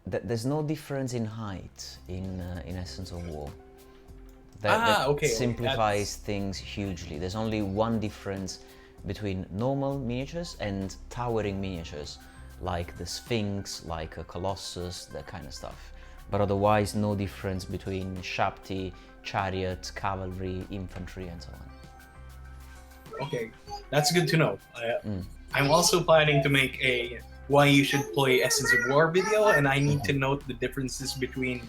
there's no difference in height in Essence of War. That Okay. simplifies things hugely. There's only one difference between normal miniatures and towering miniatures, like the Sphinx, like a Colossus, that kind of stuff. But otherwise, no difference between Shapti, Chariot, Cavalry, Infantry, and so on. Okay, that's good to know. I'm also planning to make a why you should play Essence of War video, and I need to note the differences between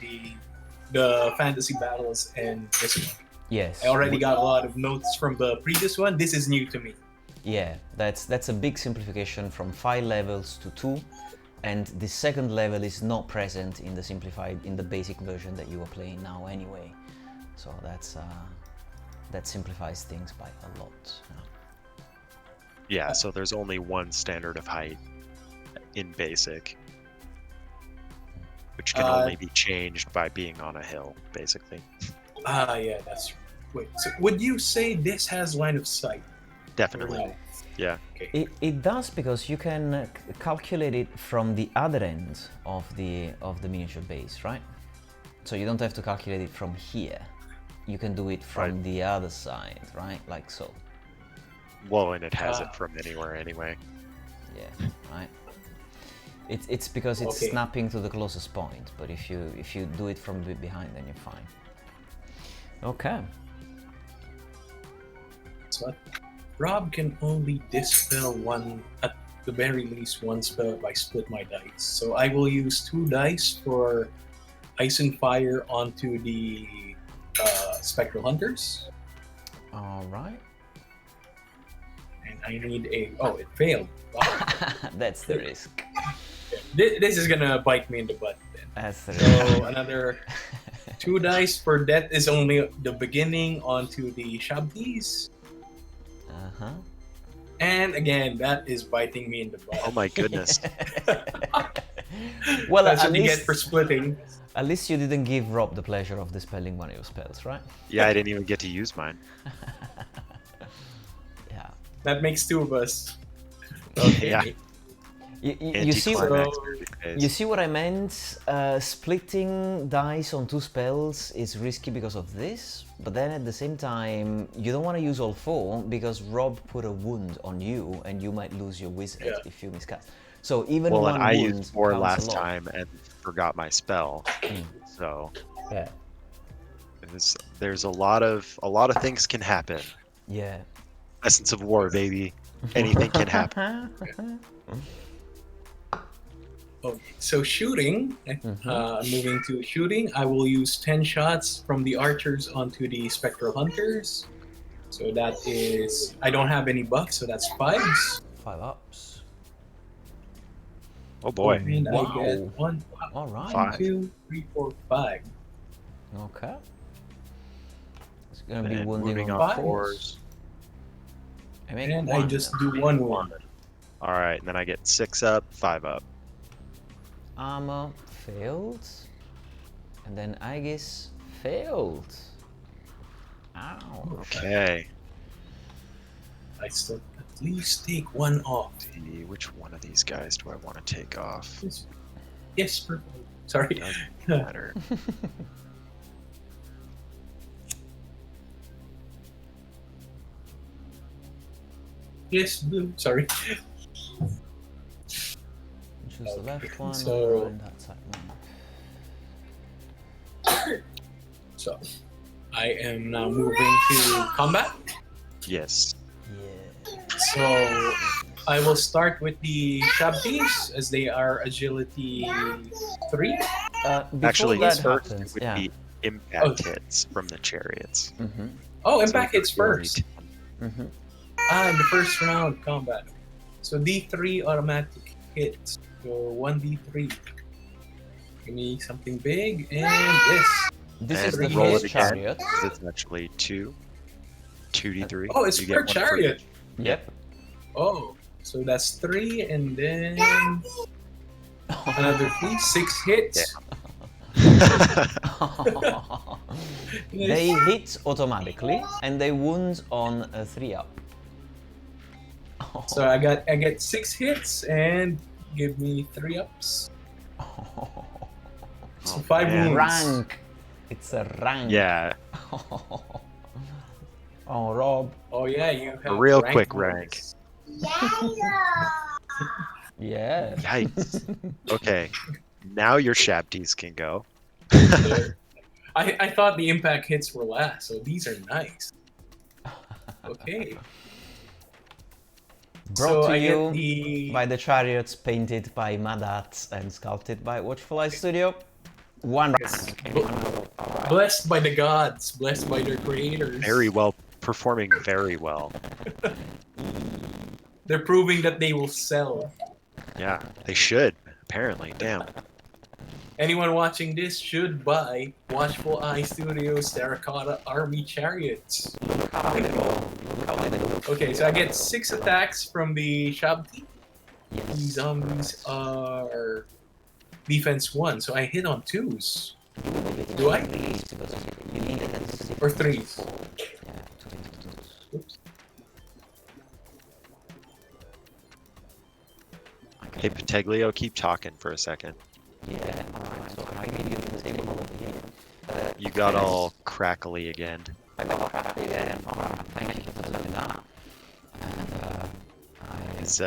the fantasy battles and this one. Yes. I already got a lot of notes from the previous one. This is new to me. Yeah, that's a big simplification from 5 levels to 2, and the second level is not present in the basic version that you are playing now anyway. So that simplifies things by a lot. Yeah, so there's only one standard of height in basic, which can only be changed by being on a hill, basically. Yeah, that's true. Wait, so would you say this has line of sight? Definitely. No? Yeah. Okay. It does, because you can calculate it from the other end of the miniature base, right? So you don't have to calculate it from here. You can do it from the other side, right? Like so. Well, and it has it from anywhere anyway. Yeah, right. It's because it's Okay. snapping to the closest point. But if you do it from behind, then you're fine. Okay. So Rob can only dispel one, at the very least one spell if I split my dice. So I will use 2 dice for Ice and Fire onto the Spectral Hunters. All right. And I need a... Oh, it failed. Wow. That's the risk. This is gonna bite me in the butt then. That's the So risk. another 2 dice for that is only the beginning onto the Shabdis. Uh-huh. And again, that is biting me in the butt. Oh my goodness. Well, That's at what you get least, for splitting. at least you didn't give Rob the pleasure of dispelling one of your spells, right? Yeah, I didn't even get to use mine. Yeah. That makes 2 of us. Okay. Yeah. You see, Anticlimax. you see what I meant? Splitting dice on 2 spells is risky because of this, but then at the same time, you don't want to use all 4 because Rob put a wound on you and you might lose your wizard Yeah. if you miscast. So even Well, one and I wound used 4 counts last a lot. time and forgot my spell. So Yeah. there's a lot of things can happen. Yeah. Essence of war, baby. Anything can happen. Okay. So shooting, moving to shooting, I will use 10 shots from the archers onto the Spectral Hunters. So that is... I don't have any buffs, so that's 5s. 5 ups. Oh boy. And Wow. I get 1, All right. 5. 2, 3, 4, 5. Okay. It's gonna be And wounding moving on on 4s. 4s. I make And I 1. just do 1 wound. All right, and then I get 6 up, 5 up. Armor failed. And then Aegis failed. Ow. Okay. I still at least take 1 off. Which one of these guys do I want to take off? Yes, purple. Sorry. Doesn't matter. Yes, blue. Sorry. Choose the left one so- or that side one. So, I am now moving to combat. Yes. Yeah. So, I will start with the Shabdis as they are agility 3. Before Actually, that first happens, would yeah. be impact hits from the chariots. Mm-hmm. Oh, So impact hits first. Mm-hmm. In the first round combat. So D3 automatic hits. So 1D3. Give me something big and this. This And is the roll first it again. chariot. It's actually 2d3. Oh, it's You per get one chariot. Yep. Oh, so that's 3 and then another 3. 6 hits. They hit automatically and they wound on a 3 up. So I get 6 hits and give me 3 ups. So 5 man. wounds. Rank. It's a rank. Yeah, Oh, Rob. Oh yeah, you have a real rank quick bonus. rank. Yeah. Yikes. Okay, now your Shabdis can go. I thought the impact hits were last, so these are nice. Okay. Brought So to I you get the by the chariots painted by Madats and sculpted by Watchful Eye Studio. 1 rank. blessed by the gods, blessed by their creators. Very well, performing very well. They're proving that they will sell. Yeah, they should, apparently. Damn. Anyone watching this should buy Watchful Eye Studios Terracotta Army Chariots. Okay, so I get 6 attacks from the Shabti. These zombies are defense 1, so I hit on 2s. Do I? Or 3s? Oops. Hey, Peteglio, keep talking for a second. You got all crackly again. Is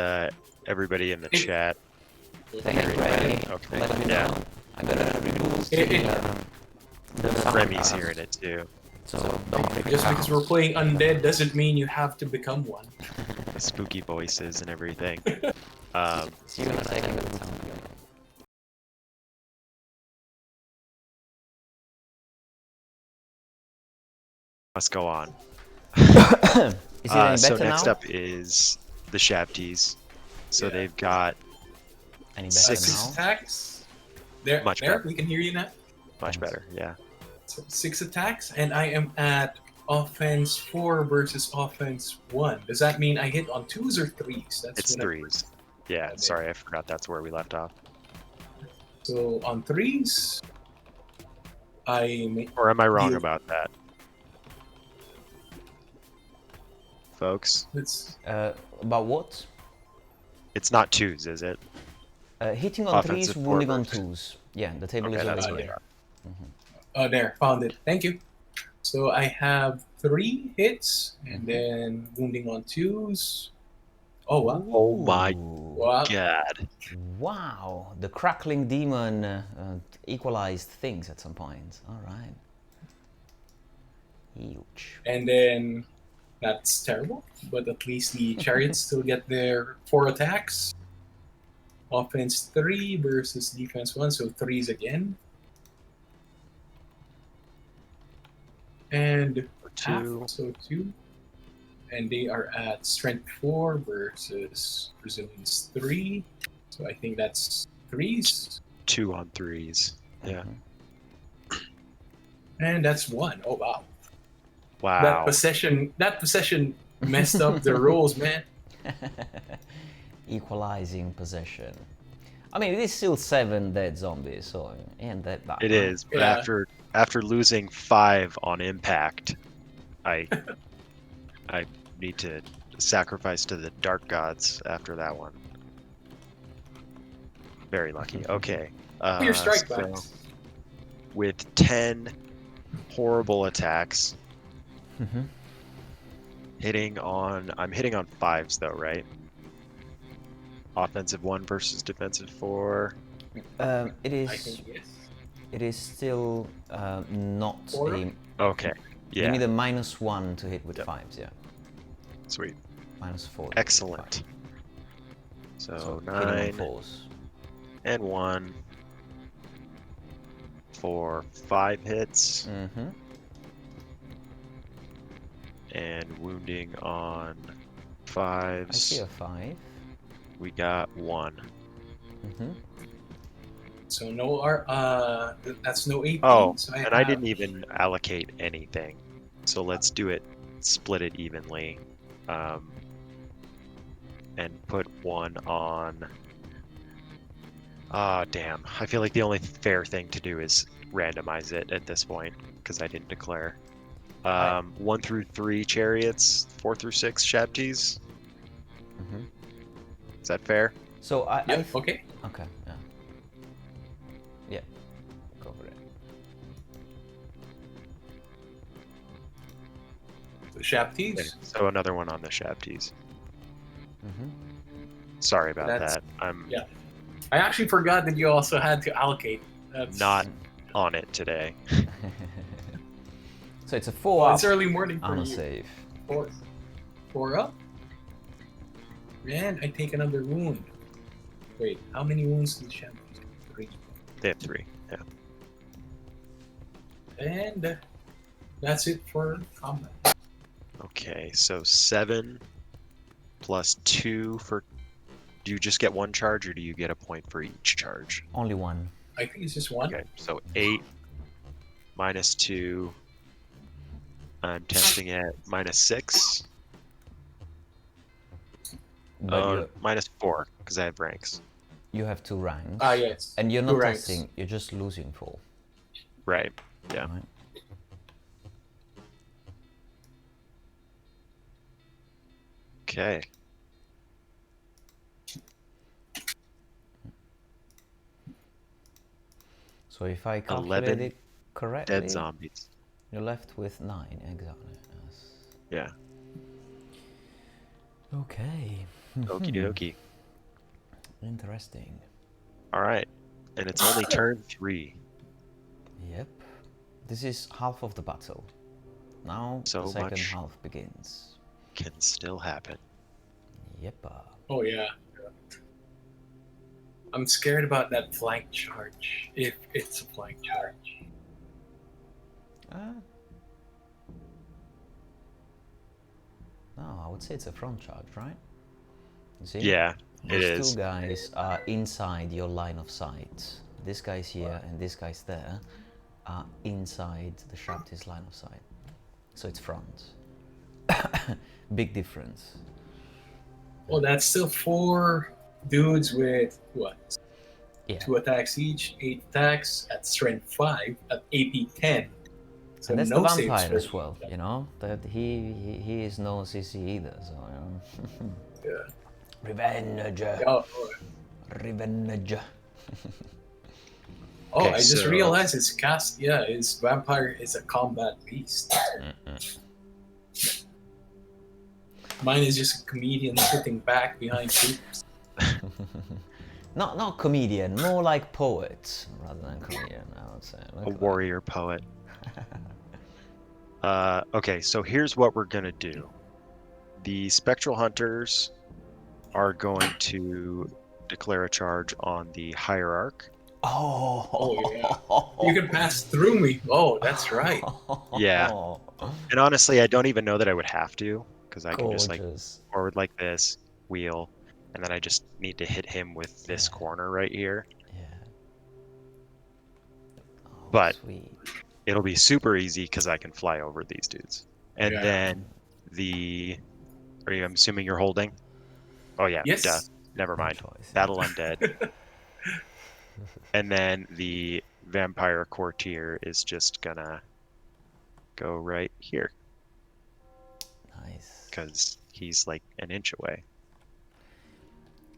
everybody in the It- chat Thank you, Ray. Okay. Let me Yeah. know. I'm gonna reboost the Remy's sound hearing it too. So don't freak Just out. because we're playing undead doesn't mean you have to become one. The spooky voices and everything. See you in a second with the sound. Let's go on. Is it any So better next now? up is the Shabties. So Yeah. they've got Any better six. 6 now? attacks. There, Much there, better. we can hear you now. much better. Yeah. So 6 attacks, and I am at offense 4 versus offense 1. Does that mean I hit on 2s or 3s? That's It's what I- threes. Yeah. there. Sorry, I forgot that's where we left off. So on 3s, I Or am I wrong deal- about that? Folks, It's About what? it's not twos, is it? Hitting on Offensive 3s, wounding on forward. 2s. Yeah, the table Okay, is over that's what I here. thought. there, found it. Thank you. So I have 3 hits, and then wounding on 2s. Oh wow! Oh my Ooh. Wow! God. Wow, the crackling demon equalized things at some point. All right. Huge. And then that's terrible, but at least the chariots still get their 4 attacks. Offense 3 versus defense 1, so 3s again. And half, 2. so 2. And they are at strength 4 versus resilience 3. So I think that's 3s. 2 on 3s. Yeah. And that's 1. Oh wow. Wow. That possession messed up the rolls, man. Equalizing possession. I mean, it is still 7 dead zombies, so ain't that bad. It right? is, but Yeah. after losing 5 on impact, I need to sacrifice to the dark gods after that one. Very lucky. Okay. Your strike So backs. with 10 horrible attacks, Mhm. I'm hitting on 5s though, right? Offensive 1 versus defensive 4. It I is. think yes. It is still not Four? a. Okay. You Yeah. need a -1 to hit with Yep. 5s, yeah. Sweet. -4. to hit with Excellent. five. So, So hitting on 9 4s. and 1 for 5 hits, Mm-hmm. and wounding on I see 5s. a 5. We got 1. Mm-hmm. So no that's no AP. Oh, so and I didn't even allocate anything. So let's do it, split it evenly, and put 1 on. Ah, damn. I feel like the only fair thing to do is randomize it at this point because I didn't declare. 1 through 3 chariots, 4 through 6 Shabties. Mm-hmm. Is that fair? So Yep, okay. Okay, yeah. Yeah, go for it. So Shapties. Okay, so another one on the Shabties. Mm-hmm. Sorry about That's- that. I'm yeah. I actually forgot that you also had to allocate. That's not on it today. So it's a 4 Well, up it's early morning for on a you. save. 4 up. And I take another wound. Wait, how many wounds do the Shapties have? 3. They have 3. Yeah. And that's it for combat. Okay, so 7 plus 2 for. Do you just get 1 charge, or do you get a point for each charge? Only 1. I think it's just 1. Okay, so 8 minus 2. I'm testing at -6. But minus 4 because I have ranks. you have 2 ranks. Ah, yes. And you're 2 not ranks. testing, you're just losing 4. Right. Yeah. Right? Okay. So if I 11 calculate it correctly, Dead zombies. you're left with 9, exactly. Yes. Yeah. Okay. Okie dokie. Interesting. All right, and it's only turn 3. Yep. This is half of the battle. Now So the second much half begins. can still happen. Yep. Oh yeah. I'm scared about that flank charge. If it's a flank charge. No, I would say it's a front charge, right? You see? Yeah, it These is. two guys are inside your line of sight. This guy's here and this guy's there are inside the Shrapti's line of sight. So it's front. Big difference. Well, that's still 4 dudes with what? Yeah. 2 attacks each, 8 attacks at strength 5 at AP 10. So And that's no the saves vampire for as well, you know? That he is no CC either, so you know. Yeah. Revenge. Oh, Revenge. Okay, I just so- realized his cast. Yeah, his vampire is a combat beast. Mine is just a comedian sitting back behind troops. Not comedian, more like poet rather than comedian, I would say. Look A at that. warrior poet. Okay, so here's what we're gonna do. The spectral hunters are going to declare a charge on the hierarch. Oh yeah. You can pass through me. Oh, that's right. Yeah. And honestly, I don't even know that I would have to, because I can just like Gorgeous. forward like this, wheel, and then I just need to hit him with this Yeah. corner right here. Yeah. Oh, But- sweet. It'll be super easy because I can fly over these dudes. And Yeah. then I'm assuming you're holding? Oh yeah, Yes. duh. Never Good mind. choice. Battle Undead. And then the Vampire Courtier is just gonna go right here Nice. because he's like an inch away.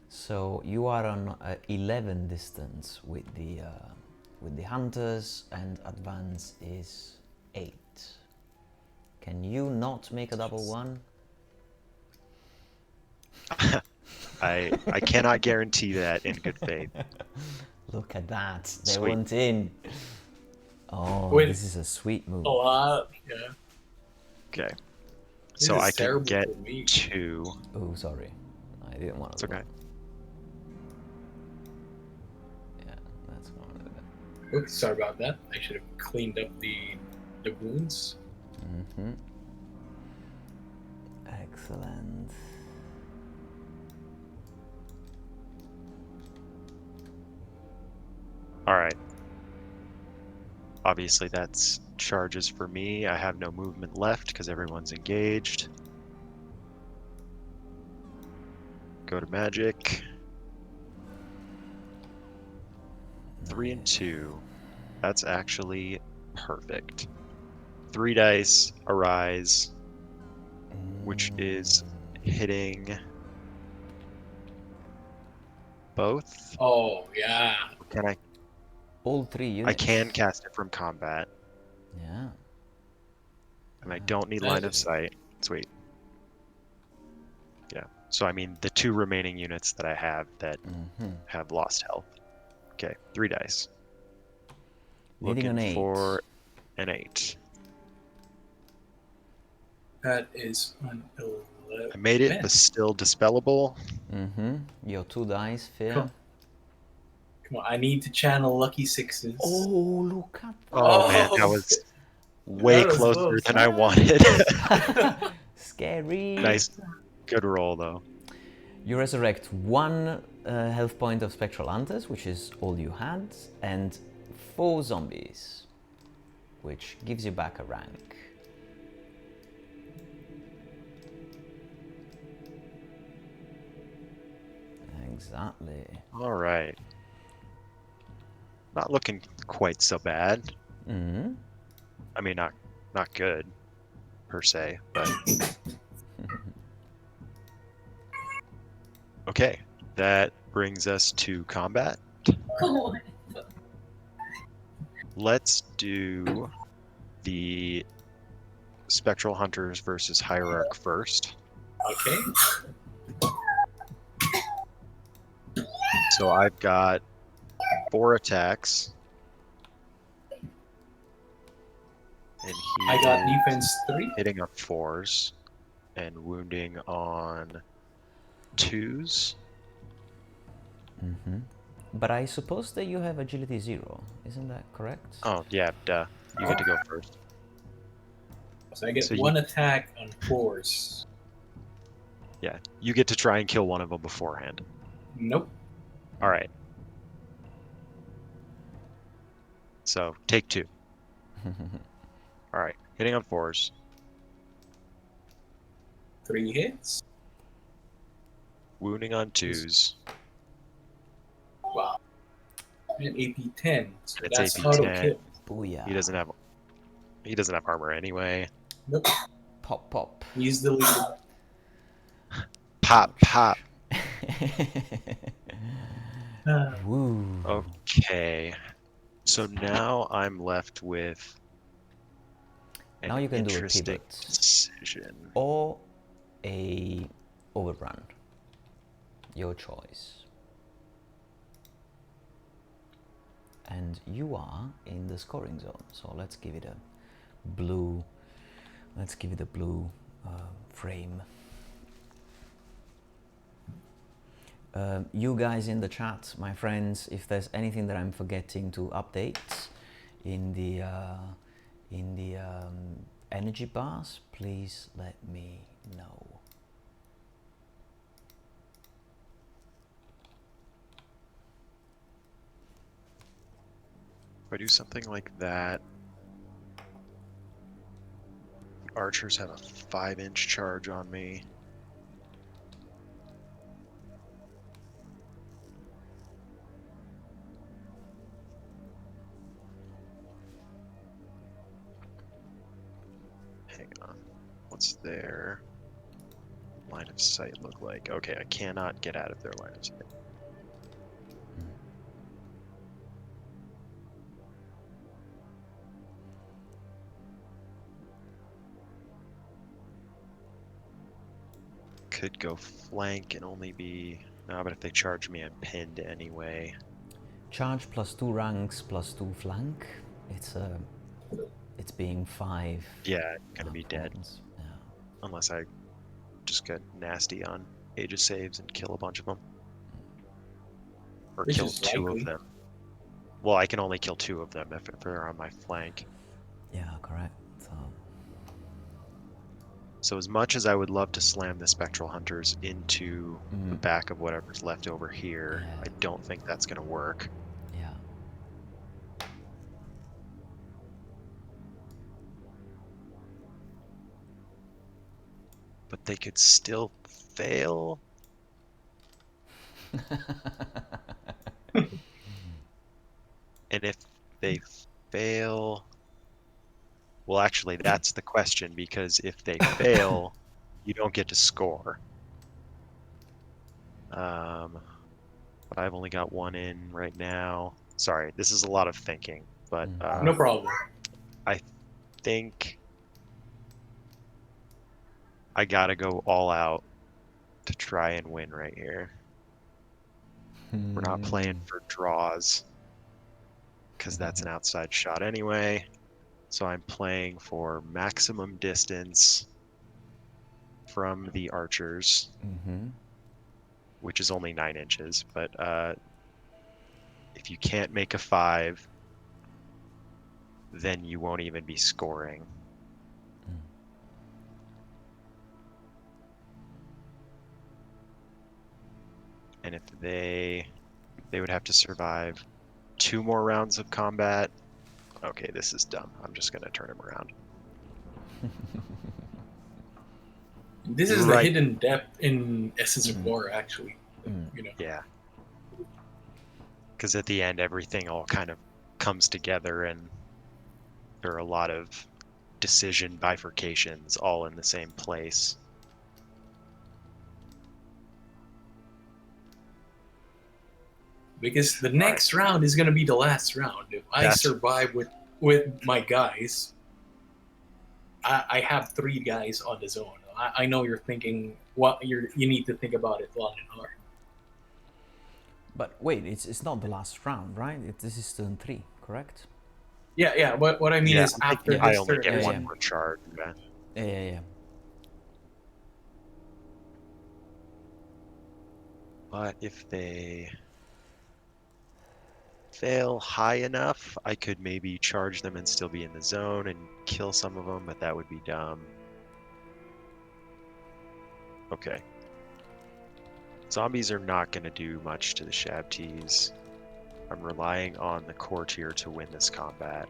So you are on 11 distance with the hunters, and advance is 8. Can you not make a double one? I cannot guarantee that in good faith. Look at that. They Sweet. went in. Oh, Wait. this is a sweet move. A lot. Yeah. Okay. This So is I can terrible get for me. 2. Oh, sorry. I didn't want It's to. okay. Yeah, that's going to Oops, sorry about that. I should have cleaned up the wounds. Mm-hmm. Excellent. All right. Obviously, that's charges for me. I have no movement left because everyone's engaged. Go to magic. 3 and 2. That's actually perfect. 3 dice, arise, which is hitting both. Oh yeah. Can I? All 3 units. I can cast it from combat, Yeah. and I don't need line of sight. Sweet. Yeah. So I mean, the 2 remaining units that I have that Mm-hmm. have lost health. Okay, 3 dice. Needing an 8. For an 8. That is an 11. I made it, but still dispellable. Mm-hmm. Your 2 dice, Fear. Cool. Come on, I need to channel lucky 6s. Oh, look at Oh, man, that was way That was closer close. than I wanted. that. Scary. Nice. Good roll, though. You resurrect 1 health point of Spectral Hunters, which is all you had, and 4 zombies, which gives you back a rank. Exactly. All right. Not looking quite so bad. Mm-hmm. I mean, not good, per se, but... Okay, that brings us to combat. Let's do the Spectral Hunters versus Hierarch first. Okay. So I've got 4 attacks. And he I got is defense 3. hitting on 4s and wounding on 2s. Mm-hmm. But I suppose that you have agility 0, isn't that correct? Oh, yeah, duh. You get to go first. So I get So you- 1 attack on 4s. Yeah, you get to try and kill one of them beforehand. Nope. All right. So take 2. All right, hitting on 4s. 3 hits. Wounding on 2s. Wow. And AP 10. So It's that's AP auto 10. kill. Booyah. He doesn't have armor anyway. Nope. Pop, pop. He's the leader. Pop, pop. Woo. Okay. So now I'm left with an Now you can do a interesting pivot. decision. Or a overrun. Your choice. And you are in the scoring zone, so let's give it a blue. Let's give it a blue frame. You guys in the chat, my friends, if there's anything that I'm forgetting to update in the energy bars, please let me know. If I do something like that, archers have a 5-inch charge on me. Hang on. What's their line of sight look like? Okay, I cannot get out of their line of sight. Could go flank and only be... No, but if they charge me, I'm pinned anyway. Charge plus 2 ranks plus 2 flank. It's being 5. Yeah, I'm gonna be dead. points. Yeah. Unless I just get nasty on Aegis saves and kill a bunch of them. Or Which kill is 2 likely. of them. Well, I can only kill 2 of them if they're on my flank. Yeah, correct. So as much as I would love to slam the Spectral Hunters into the back of whatever's left over here, Yeah. I don't think that's going to work. Yeah. But they could still fail. And if they fail... Well, actually, that's the question, because if they fail, you don't get to score. But I've only got 1 in right now. Sorry, this is a lot of thinking, but No problem. I think I gotta go all out to try and win right here. We're not playing for draws, because that's an outside shot anyway. So I'm playing for maximum distance from the archers, which is only 9 inches. But if you can't make a 5, then you won't even be scoring. And if they would have to survive 2 more rounds of combat. Okay, this is dumb. I'm just gonna turn him around. This is the hidden depth in Essence of War, actually. You know. Yeah. Because at the end, everything all kind of comes together, and there are a lot of decision bifurcations all in the same place. Because the next round is going to be the last round. If I survive with my guys, I have 3 guys on the zone. I know you're thinking what you need to think about it long and hard. But wait, it's not the last round, right? This is turn 3, correct? Yeah. What I mean Yeah, is I'm after thinking I this only turn, get there's one more charge. Yeah. Yeah. But if they fail high enough, I could maybe charge them and still be in the zone and kill some of them, but that would be dumb. Okay. Zombies are not going to do much to the Shabties. I'm relying on the courtier to win this combat.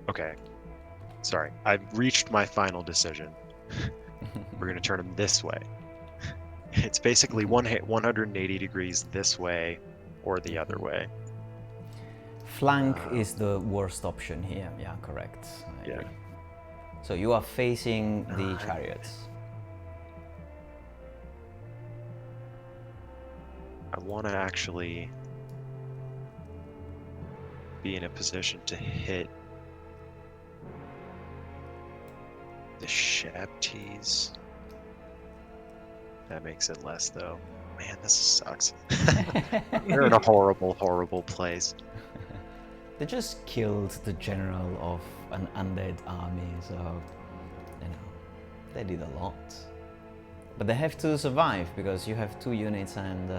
Okay. Sorry. I've reached my final decision. We're going to turn them this way. It's basically 180 degrees this way or the other way. Flank is the worst option here. Yeah, correct. I agree. So you are facing the chariots. I want to actually be in a position to hit the Shabties. That makes it less, though. Man, this sucks. They're in a horrible, horrible place. They just killed the general of an undead army, so you know they did a lot. But they have to survive because you have 2 units and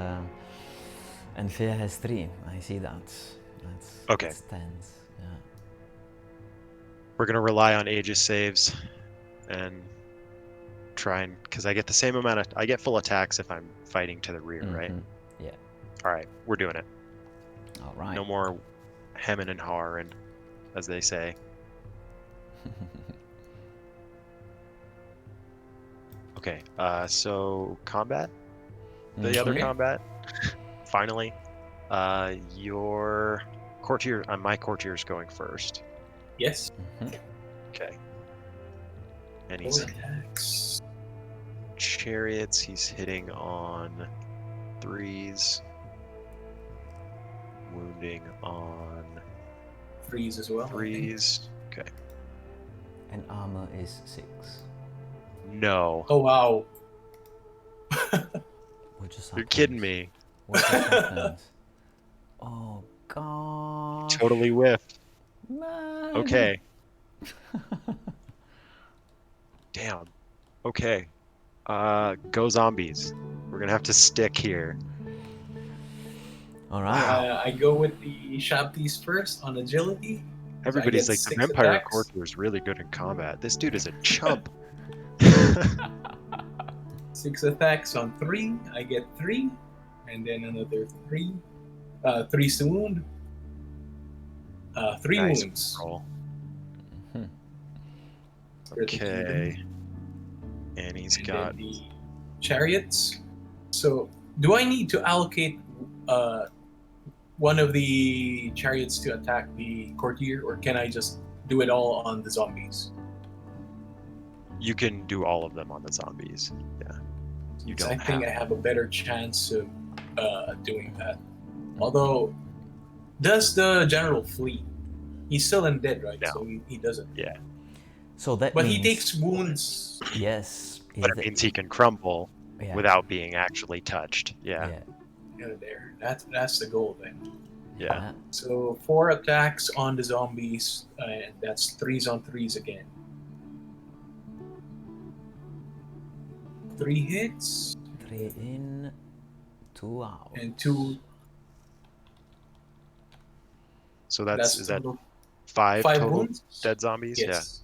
Phear has 3. I see that. That's tense. Yeah. We're gonna rely on Aegis saves and try and because I get the same amount of I get full attacks if I'm fighting to the rear, right? Yeah. All right, we're doing it. All right. No more hemming and hawing, as they say. Okay, so combat? The other combat? Finally. Your courtier, my courtier's going first. yes. Okay. And 4 he's attacks. chariots, he's hitting on 3s. Wounding on 3s as well. 3s. Okay. And armor is 6. No. Oh wow. What just You're happened? kidding me. What just happened? Oh god. Totally whiffed. Man. Okay. Damn. Okay. Go zombies. We're gonna have to stick here. All right. I go with the Shabties first on agility. Everybody's I like, get the 6 vampire attacks. courtier is really good in combat. This dude is a chump. 6 attacks on 3. I get 3, and then another 3. 3 to wound. 3 Nice wounds. roll. Critical Okay. even. And he's And got then the chariots. So, do I need to allocate one of the chariots to attack the courtier, or can I just do it all on the zombies? you can do all of them on the zombies. Yeah. You So don't I think have I have a better chance of doing that. Although, does the general flee? He's still undead, right? No. So he doesn't. Yeah. So that But means, he takes wounds. yes. But it means he can crumble yeah. without being actually touched. Yeah. There. That's the goal then. Yeah. So 4 attacks on the zombies, and that's 3s on 3s again. 3 hits 3 in, 2 out. and 2. So that's is that total 5 5 total wounds. dead zombies? Yes.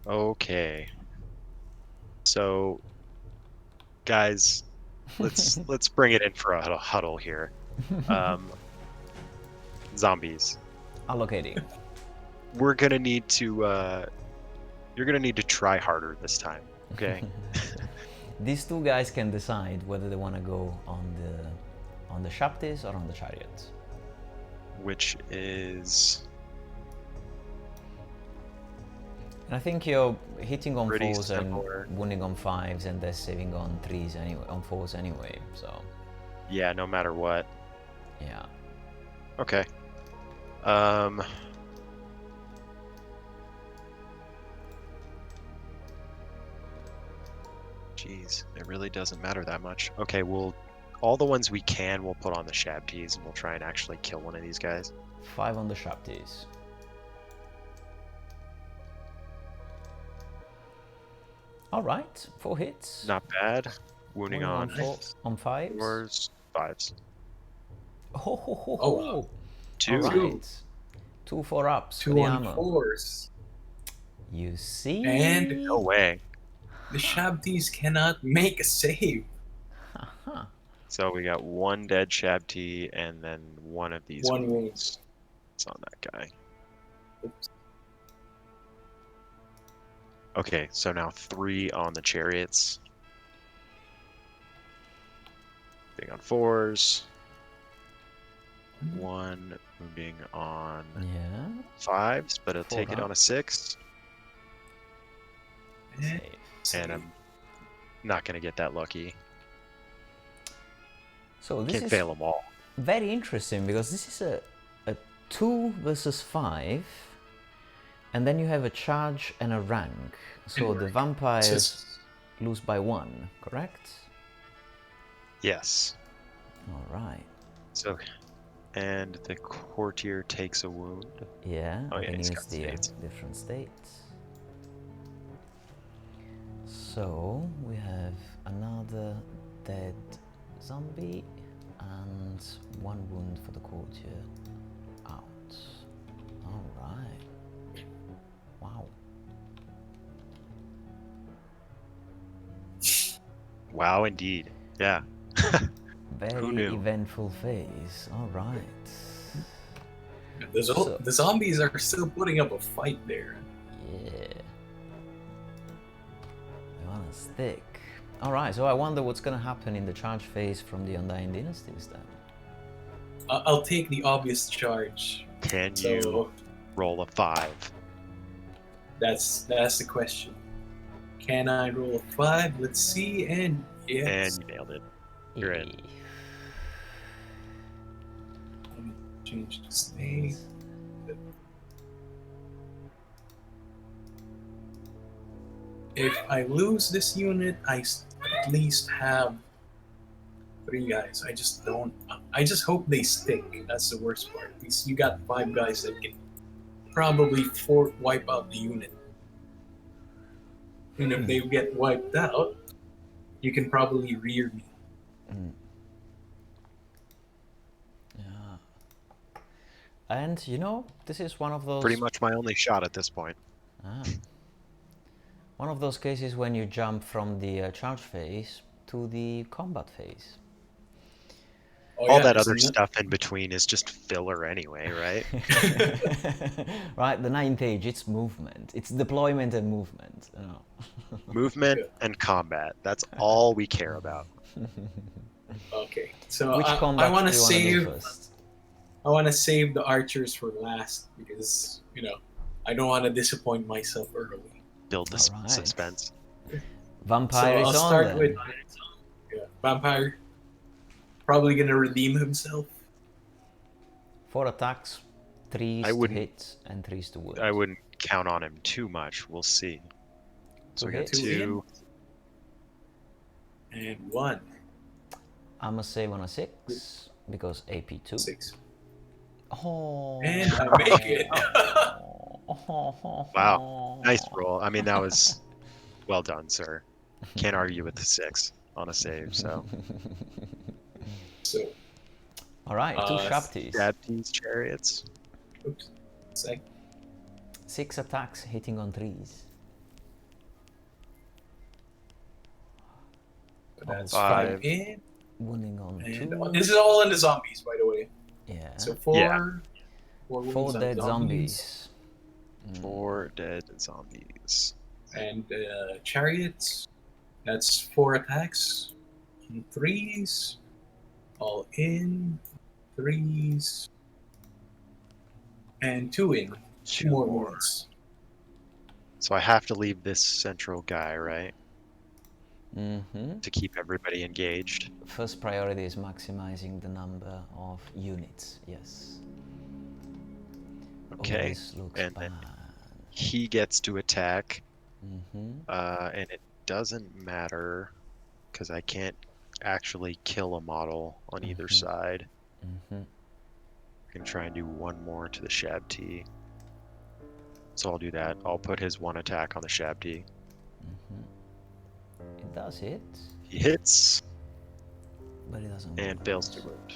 Yeah. Okay. So guys, let's bring it in for a huddle here. Zombies. Allocating. We're gonna need to you're gonna need to try harder this time, okay? These 2 guys can decide whether they want to go on the Shabties or on the chariots. Which is And I think you're hitting on pretty 4s similar. and wounding on 5s and they're saving on 3s anyway, on 4s anyway. So Yeah, no matter what. Yeah. Okay. Jeez, it really doesn't matter that much. Okay, all the ones we can, we'll put on the Shabties, and we'll try and actually kill one of these guys. 5 on the Shabties. All right, 4 hits. Not bad. Wounding on on 5s. 4s, 5s. Ho ho ho Oh, ho. wow. 2. All right. 2 4-ups for 2 the on ammo. 4s. You see? And No way. the Shabties cannot make a save. Haha. So we got 1 dead Shabty and then 1 of these 1 wound. wounds. It's on that guy. Oops. Okay, so now 3 on the chariots. Being on 4s. 1 wounding on Yeah. 5s, but it'll 4 take it on a up. 6. And Save. And I'm not going to get that lucky. So this Can't is fail them all. very interesting because this is a 2 versus 5, and then you have a charge and a rank. So the vampires lose by 1, correct? Yes. All right. So, and the courtier takes a wound. Yeah, Oh, I yeah, can he's use got the states. different states. So we have another dead zombie and 1 wound for the courtier out. All right. Wow. Wow, indeed. Yeah. Very knew? eventful phase. All right. the zombies are still putting up a fight there. Yeah. I want to stick. All right. So I wonder what's going to happen in the charge phase from the Undying Dynasties then. I'll take the obvious charge. Can So you roll a 5? that's the question. Can I roll a 5? Let's see. And yes. And you nailed it. You're in. Let me change the state. If I lose this unit, I at least have 3 guys. I just hope they stick. That's the worst part. You got 5 guys that can probably wipe out the unit. And if they get wiped out, you can probably rear me. Yeah. And you know, this is one of those. Pretty much my only shot at this point. One of those cases when you jump from the charge phase to the combat phase. Oh, All yeah, that other isn't it? stuff in between is just filler anyway, right? Right, the 9th age, it's movement. It's deployment and movement. You know. Movement and combat. That's all we care about. Okay, so Which I combat want do to you want to do save. first? I want to save the archers for last because I don't want to disappoint myself early. Build the All right. suspense. Vampire So is I'll on start then. with vampire. Probably gonna redeem himself. 4 attacks, 3s I to wouldn't- hit, and 3s to wound. I wouldn't count on him too much. We'll see. So we got hit. 2. And 1, I'm a save on a 6 because AP 2. 6. Oh. And I make it. Wow. Nice roll. I mean, that was well done, sir. Can't argue with the 6 on a save, so. So, All right, 2 Shabties. Shabties, chariots. oops. Sec. 6 attacks hitting on 3s. That's 5. 5 in. Wounding on And 2. this is all in the zombies, by the way. Yeah. So 4. Yeah. 4 wounds 4 on dead zombies. 4 dead zombies. And chariots. That's 4 attacks. And 3s. All in. 3s. And 2 in. 2 more wounds. So I have to leave this central guy, right? Mm-hmm. to keep everybody engaged. First priority is maximizing the number of units. Yes. Oh, Okay, this looks and then bad. he gets to attack, Mm-hmm. and it doesn't matter because I can't actually kill a model on either side. Mm-hmm. I can try and do one more to the Shabti. So I'll do that. I'll put his one attack on the Shabti. It does hit, He hits but it doesn't and wound. fails to wound.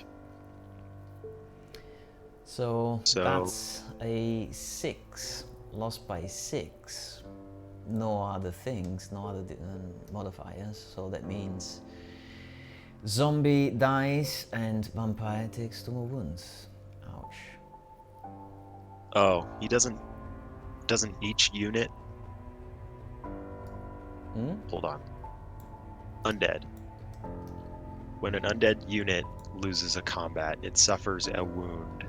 So So that's a 6. Lost by 6. No other things, no other modifiers. So that means zombie dies and vampire takes 2 more wounds. Ouch. oh, he doesn't each unit. Hmm? Hold on. Undead. When an undead unit loses a combat, it suffers a wound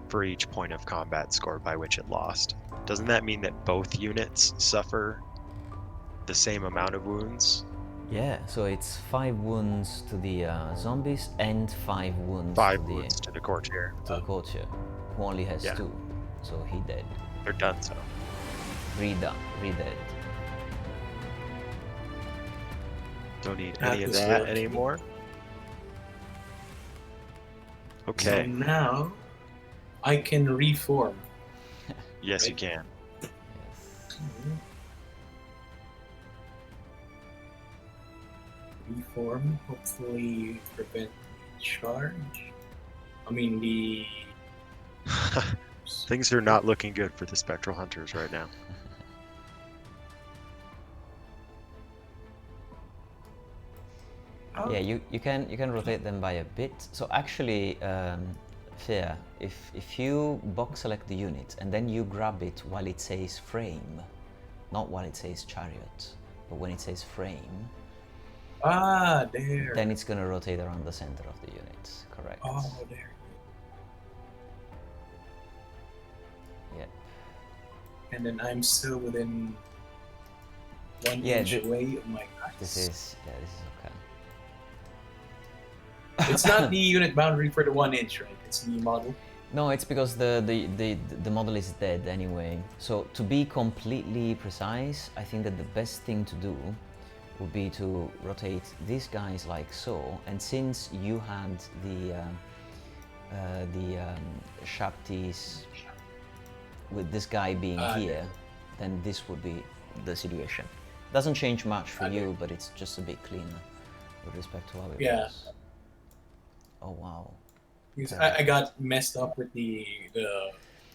for each point of combat score by which it lost. Doesn't that mean that both units suffer the same amount of wounds? Yeah, so it's 5 wounds to the zombies and 5 wounds 5 to wounds to the courtier. the courtier, who only has Yeah. 2. So he dead. They're done so. Re-dead. Don't need That any of was that lucky. anymore. So Okay. now I can reform. Yes, you can. Yes. Reform, hopefully prevent the charge. I mean the Things are not looking good for the Spectral Hunters right now. Yeah, you can rotate them by a bit. So actually, Phear, if you box select the unit and then you grab it while it says frame, not while it says chariot, but when it says frame, there. then it's gonna rotate around the center of the unit. Correct. Oh, there. Yep. And then I'm still within 1 Yeah, inch away of my This guys. is okay. It's not the unit boundary for the 1 inch, right? It's the model. No, it's because the model is dead anyway. So to be completely precise, I think that the best thing to do would be to rotate these guys like so. And since you had the Shaptis with this guy being here, then this would be the situation. Doesn't change much for you, but it's just a bit cleaner with respect to how it was. Oh wow. Because I got messed up with the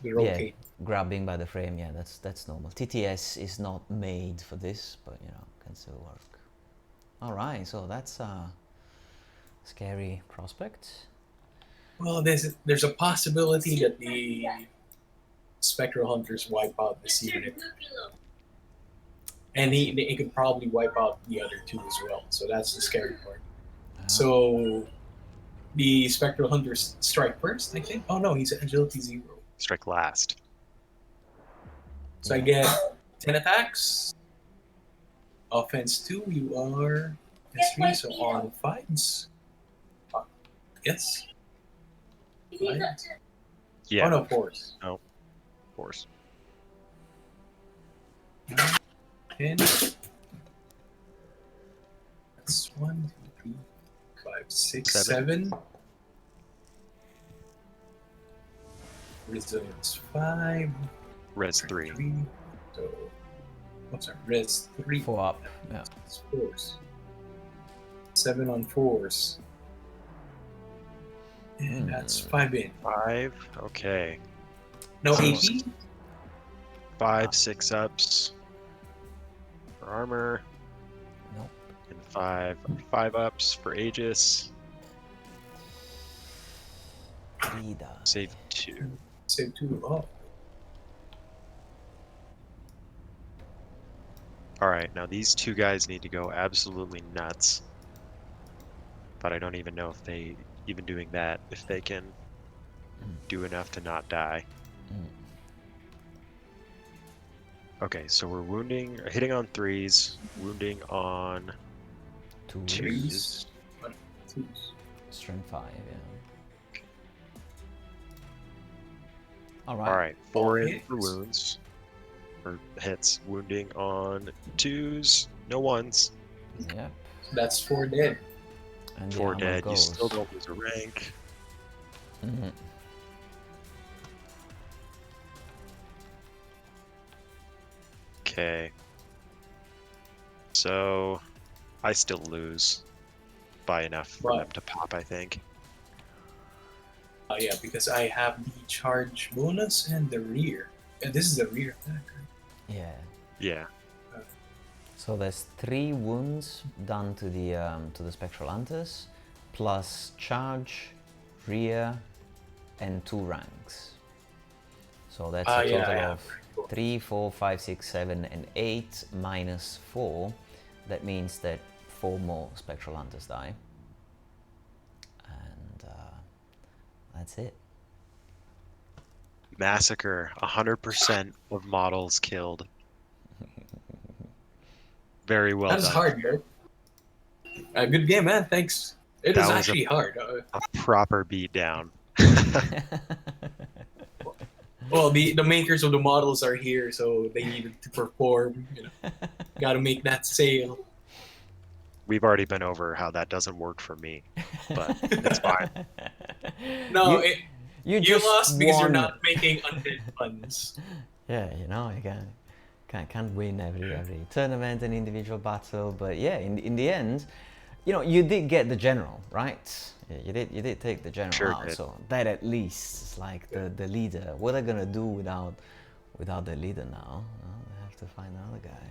rotate. Yeah, grabbing by the frame, yeah, that's normal. TTS is not made for this, but you know, can still work. All right, so that's a scary prospect. Well, there's a possibility that the Spectral Hunters wipe out this unit. And he could probably wipe out the other 2 as well. So that's the scary part. So the Spectral Hunters strike first, I think. Oh no, he's agility 0. Strike last. So I get 10 attacks. Offense 2, you are S3, so on 5s. Yes. 5. Yeah. Oh no, 4s. No. Force. 10. That's 1, 2, 3, 5, 6, 7. Resilience 5. Res 3. So, what's our res 3? 4 up. Yeah. It's 4s. 7 on 4s. And that's 5 in. 5. Okay. No So- 18? 5 6-ups for armor. Nope. And 5 5-ups for Aegis. Vida. Save 2. Save 2. Oh. Alright, now these 2 guys need to go absolutely nuts. But I don't even know if they, even doing that, if they can do enough to not die. Okay, so we're hitting on 3s, wounding on Twos. Twos. Twos. Strength 5, yeah. Alright. All right, 4 in hits. for wounds. Or hits. Wounding on 2s. No 1s. Yep. That's 4 dead. And the 4 armor dead. goes. You still don't lose a rank. Mhm. Okay. So I still lose by enough for But- them to pop, I think. Yeah, because I have the charge bonus and the rear. And this is the rear attack. Right? Yeah. Yeah. So there's 3 wounds done to the Spectral Hunters, plus charge, rear, and 2 ranks. So that's a total yeah. of 3, 4, 5, 6, 7, and 8 minus 4. That means that 4 more Spectral Hunters die. And that's it. Massacre. 100% of models killed. Very well That's done. hard, Garrett. Good game, man. Thanks. It That was was actually hard. A proper beatdown. Well, the makers of the models are here, so they needed to perform. Got to make that sale. We've already been over how that doesn't work for me, but it's fine. No, you you just lost because you're won. not making undead puns. Yeah, you can't win every tournament and individual battle, but yeah, in the end, you did get the general, right? Yeah, you did take the general Sure out, did. so that at least is like the leader. What are they gonna do without the leader now? Well, they have to find another guy.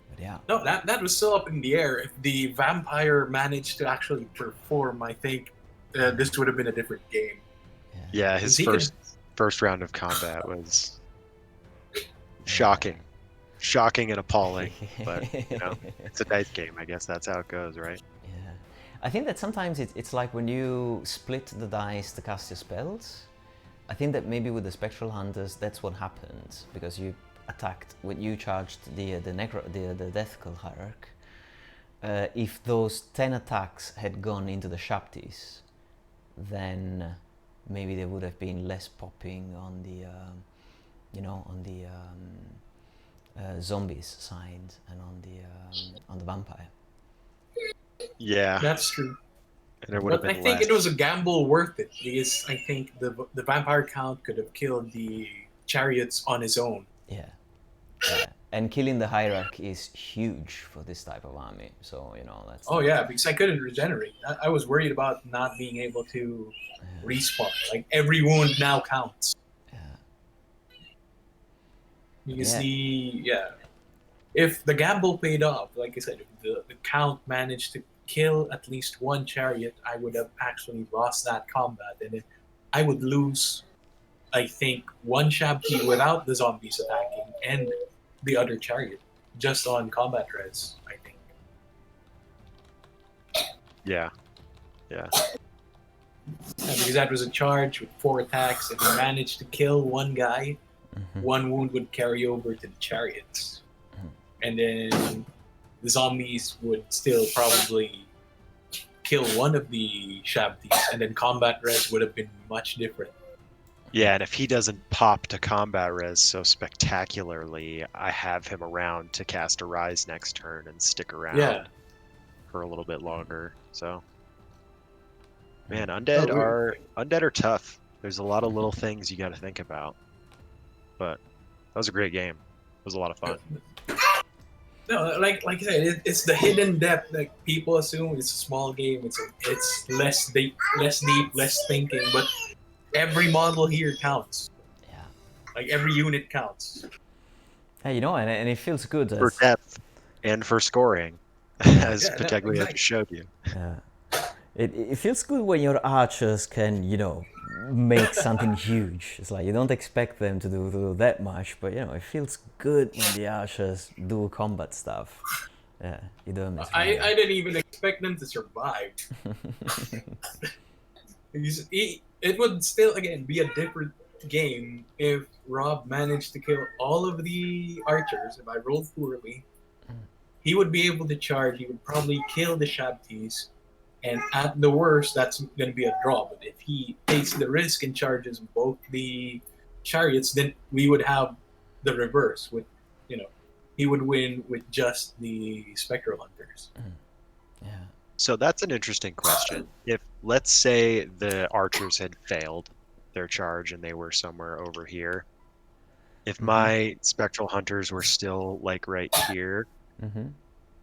But yeah. No, that was still up in the air. If the vampire managed to actually perform, I think this would have been a different game. Yeah, his He could- first round of combat was shocking. Shocking and appalling. But, it's a dice game. I guess that's how it goes, right? Yeah, I think that sometimes it's like when you split the dice to cast your spells. I think that maybe with the Spectral Hunters, that's what happened, because you attacked when you charged the Death Cult Hierarch. If those 10 attacks had gone into the Shaptis, then maybe there would have been less popping on the zombies side and on the vampire. Yeah, That's true. and it would have But I been think less. it was a gamble worth it because I think the vampire count could have killed the chariots on his own. Yeah. And killing the hierarch is huge for this type of army. So that's. Oh yeah, because I couldn't regenerate. I was worried about not being able to respawn. Like every wound now counts. Yeah. Because Yeah. if the gamble paid off, like I said, if the count managed to kill at least one chariot, I would have actually lost that combat, and I would lose, I think, one Shabti without the zombies attacking and the other chariot just on combat res. I think. Yeah. Yeah, because that was a charge with 4 attacks. If you managed to kill one guy, one wound would carry over to the chariots. And then the zombies would still probably kill one of the Shabtis, and then combat res would have been much different. Yeah, and if he doesn't pop to combat res so spectacularly, I have him around to cast a Rise next turn and stick around for a little bit longer. So, man, undead are tough. There's a lot of little things you got to think about. But that was a great game. It was a lot of fun. No, like I said, it's the hidden depth that people assume it's a small game. It's less deep, less thinking. But every model here counts. Yeah. Like every unit counts. Hey, and it feels good. For depth and for scoring, as Pateglia exactly. just showed you. Yeah. It feels good when your archers can, make something huge. It's like you don't expect them to do that much, but it feels good when the archers do combat stuff. Yeah, you do them as well. I didn't even expect them to survive. It would still, again, be a different game if Rob managed to kill all of the archers, if I rolled poorly, he would be able to charge. He would probably kill the Shabtis, and at the worst, that's going to be a draw. But if he takes the risk and charges both the chariots, then we would have the reverse. With he would win with just the spectral hunters. Yeah. So that's an interesting question. If, let's say, the archers had failed their charge and they were somewhere over here, if my spectral hunters were still like right here,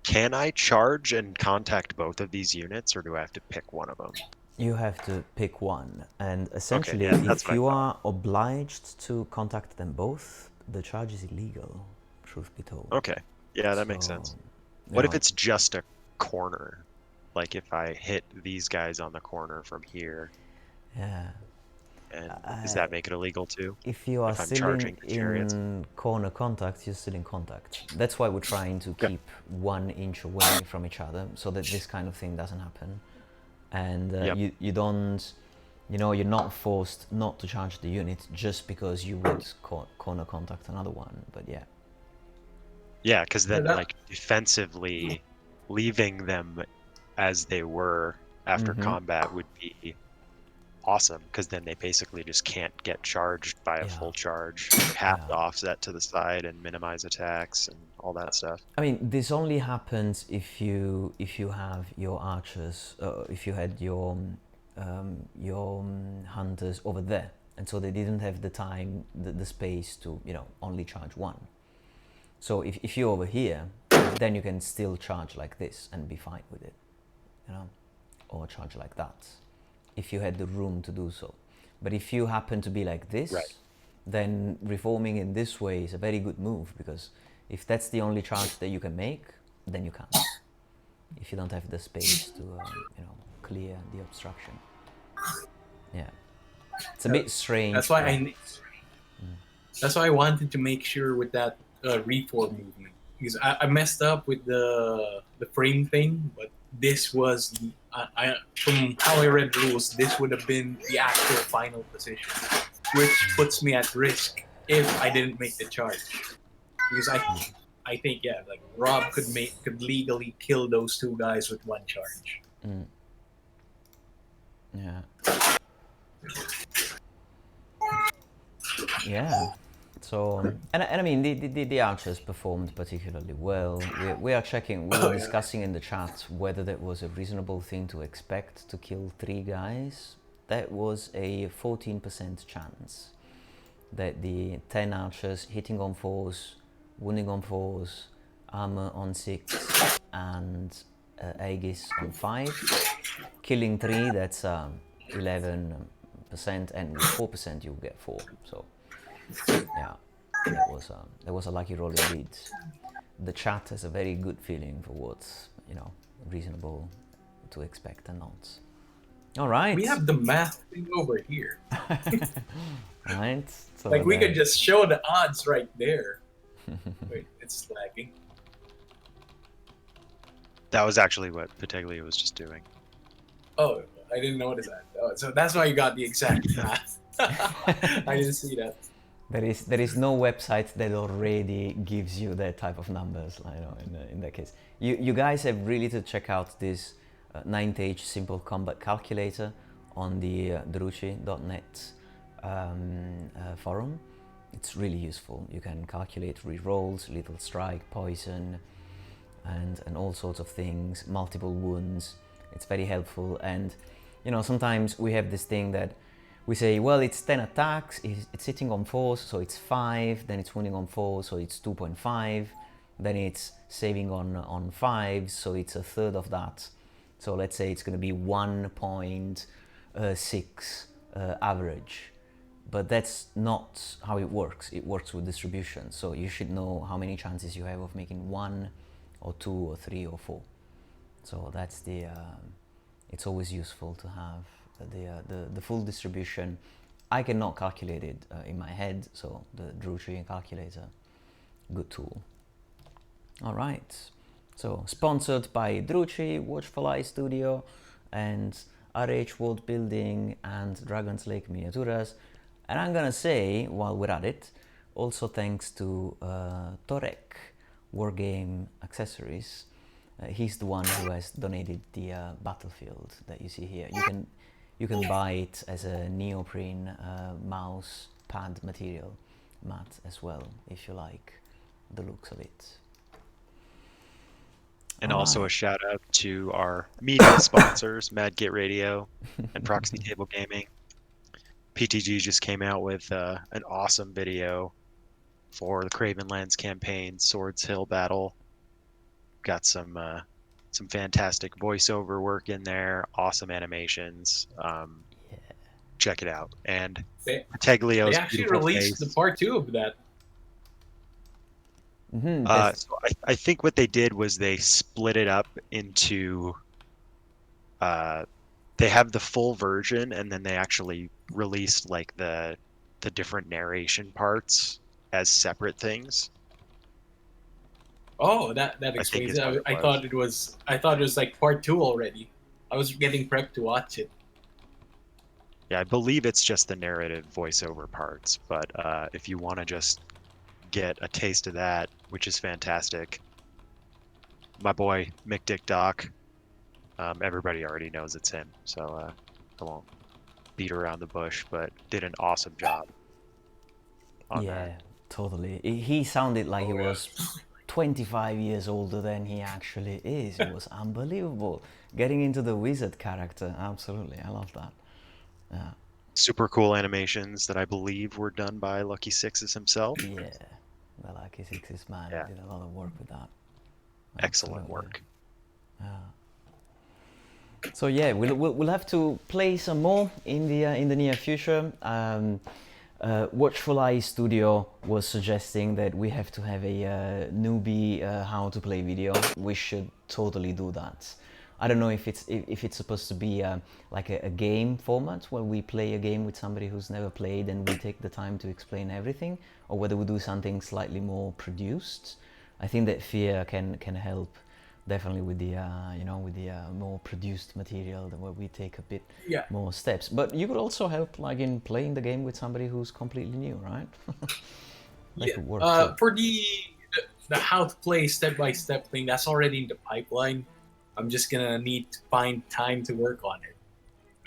can I charge and contact both of these units, or do I have to pick one of them? You have to pick one, and essentially, yeah, that's if what I you thought. are obliged to contact them both, the charge is illegal, truth be told. Okay, yeah, that makes So, sense. you What if know, it's just a corner? Like if I hit these guys on the corner from here, yeah. and does that make it illegal too? If you are If I'm still charging the chariots? in corner contact, you're still in contact. That's why we're trying to keep 1 inch away from each other, so that this kind of thing doesn't happen. And you don't, you're not forced not to charge the unit just because you would corner contact another one. But yeah. Yeah, because then that- like defensively, leaving them as they were after combat would be awesome, because then they basically just can't get charged by a full charge. They have to offset to the side and minimize attacks and all that stuff. I mean, this only happens if you have your archers, if you had your hunters over there, and so they didn't have the time, the space to only charge one. So if you're over here, then you can still charge like this and be fine with it, or charge like that, if you had the room to do so. But if you happen to be like this, then reforming in this way is a very good move, because if that's the only charge that you can make, then you can't. If you don't have the space to, clear the obstruction. Yeah, it's a bit strange. That's why That's why I wanted to make sure with that reform movement, because I messed up with the frame thing, but this was from how I read rules, this would have been the actual final position, which puts me at risk if I didn't make the charge. Because I think like Rob could legally kill those two guys with one charge. Yeah. Yeah. So, and I mean, the archers performed particularly well. We are checking, we were discussing in the chat whether that was a reasonable thing to expect to kill 3 guys. That was a 14% chance that the 10 archers hitting on 4s, wounding on 4s, armor on 6, and Aegis on 5. Killing 3, that's 11%, and with 4% you'll get 4. So, yeah, that was a lucky roll indeed. The chat has a very good feeling for what's reasonable to expect and not. All right. We have the math thing over here. Right. So like we could just show the odds right there. Wait, it's lagging. That was actually what Pateglia was just doing. Oh, I didn't notice that. Oh, so that's why you got the exact math. I didn't see that. There is no website that already gives you that type of numbers. In that case, you guys have really to check out this 9th-age simple combat calculator on the druchi.net forum. It's really useful. You can calculate rerolls, lethal strike, poison, and all sorts of things, multiple wounds. It's very helpful. And sometimes we have this thing that we say, well, it's 10 attacks, it's hitting on 4s, so it's 5, then it's wounding on 4, so it's 2.5, then it's saving on 5, so it's a third of that. So let's say it's going to be 1.6 average. But that's not how it works. It works with distribution. So you should know how many chances you have of making 1 or 2 or 3 or 4. So that's it's always useful to have the full distribution. I cannot calculate it in my head, so the Druchi calculator, good tool. All right, so sponsored by Druchi, Watchful Eye Studio, and RH World Building and Dragon's Lake Miniaturas. And I'm gonna say, while we're at it, also thanks to Torek wargame accessories. He's the one who has donated the battlefield that you see here. You can buy it as a neoprene mouse pad material mat as well if you like the looks of it. And also a shout out to our media sponsors, Mad Git Radio and Proxy Table Gaming. PTG just came out with an awesome video for the Craven Lands campaign, Swords Hill Battle. Got some fantastic voiceover work in there, awesome animations. Check it out. And They Teglio's actually beautiful released the face. part 2 of that. So I think what they did was they split it up into they have the full version, and then they actually released like the different narration parts as separate things. Oh, that I think explains is it. what it I was. thought it was like part 2 already. I was getting prepped to watch it. Yeah, I believe it's just the narrative voiceover parts, but if you want to just get a taste of that, which is fantastic, my boy Mick Dick Doc, everybody already knows it's him, so I won't beat around the bush, but did an awesome job on that. Totally. He sounded like he was 25 years older than he actually is. It was unbelievable. Getting into the wizard character, absolutely. I love that. Yeah. Super cool animations that I believe were done by Lucky Sixes himself. Yeah. The Lucky Sixes man Yeah. did a lot of work with that. Excellent Absolutely. work. So yeah, we'll have to play some more in the near future. Watchful Eye Studio was suggesting that we have to have a newbie how to play video. We should totally do that. I don't know if it's supposed to be like a game format where we play a game with somebody who's never played and we take the time to explain everything, or whether we do something slightly more produced. I think that Phear can help definitely with the more produced material where we take a bit more steps. But you could also help like in playing the game with somebody who's completely new, right? That could work too. For the how to play step-by-step thing, that's already in the pipeline. I'm just gonna need to find time to work on it.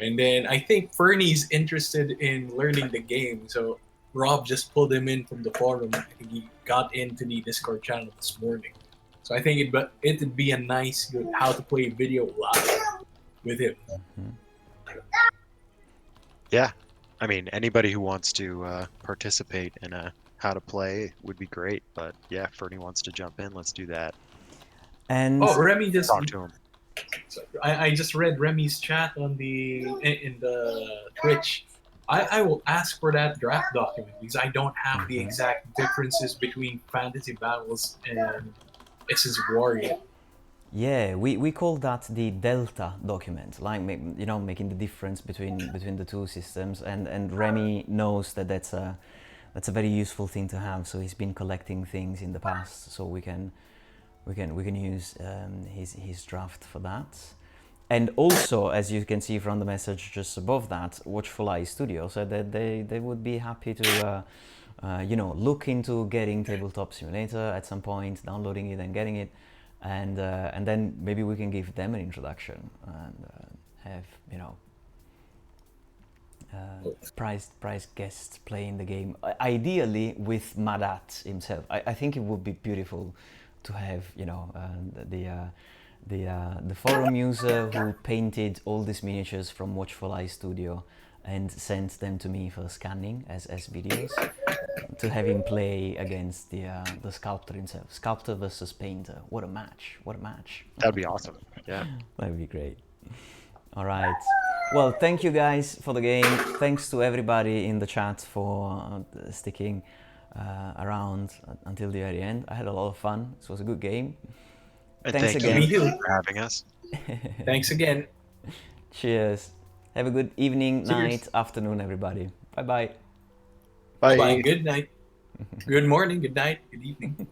And then I think Fernie's interested in learning the game, so Rob just pulled him in from the forum. I think he got into the Discord channel this morning. So I think it'd be a nice good how to play video live with him. Yeah, I mean anybody who wants to participate in a how to play would be great. But yeah, if Fernie wants to jump in, let's do that. And Remy just talk to him. I just read Remy's chat on in the Twitch. I will ask for that draft document because I don't have the exact differences between Fantasy Battles and Essence Warrior. Yeah, we call that the delta document, like making the difference between the two systems. And Remy knows that that's a very useful thing to have. So he's been collecting things in the past, so we can use his draft for that. And also, as you can see from the message just above that, Watchful Eye Studio said that they would be happy to look into getting Tabletop Simulator at some point, downloading it and getting it, and then maybe we can give them an introduction and have prize guests playing the game, ideally with Madat himself. I think it would be beautiful to have the forum user who painted all these miniatures from Watchful Eye Studio and sent them to me for scanning as videos, to have him play against the sculptor himself. Sculptor versus painter. What a match. What a match. That'd be awesome. Yeah. That'd be great. All right. Well, thank you guys for the game. Thanks to everybody in the chat for sticking around until the very end. I had a lot of fun. This was a good game. And Thanks thank again. you for having us. Thanks again. Cheers. Have a good evening, Cheers. night, afternoon, everybody. Bye-bye. Bye. Bye. Good night. Good morning. Good night. Good evening.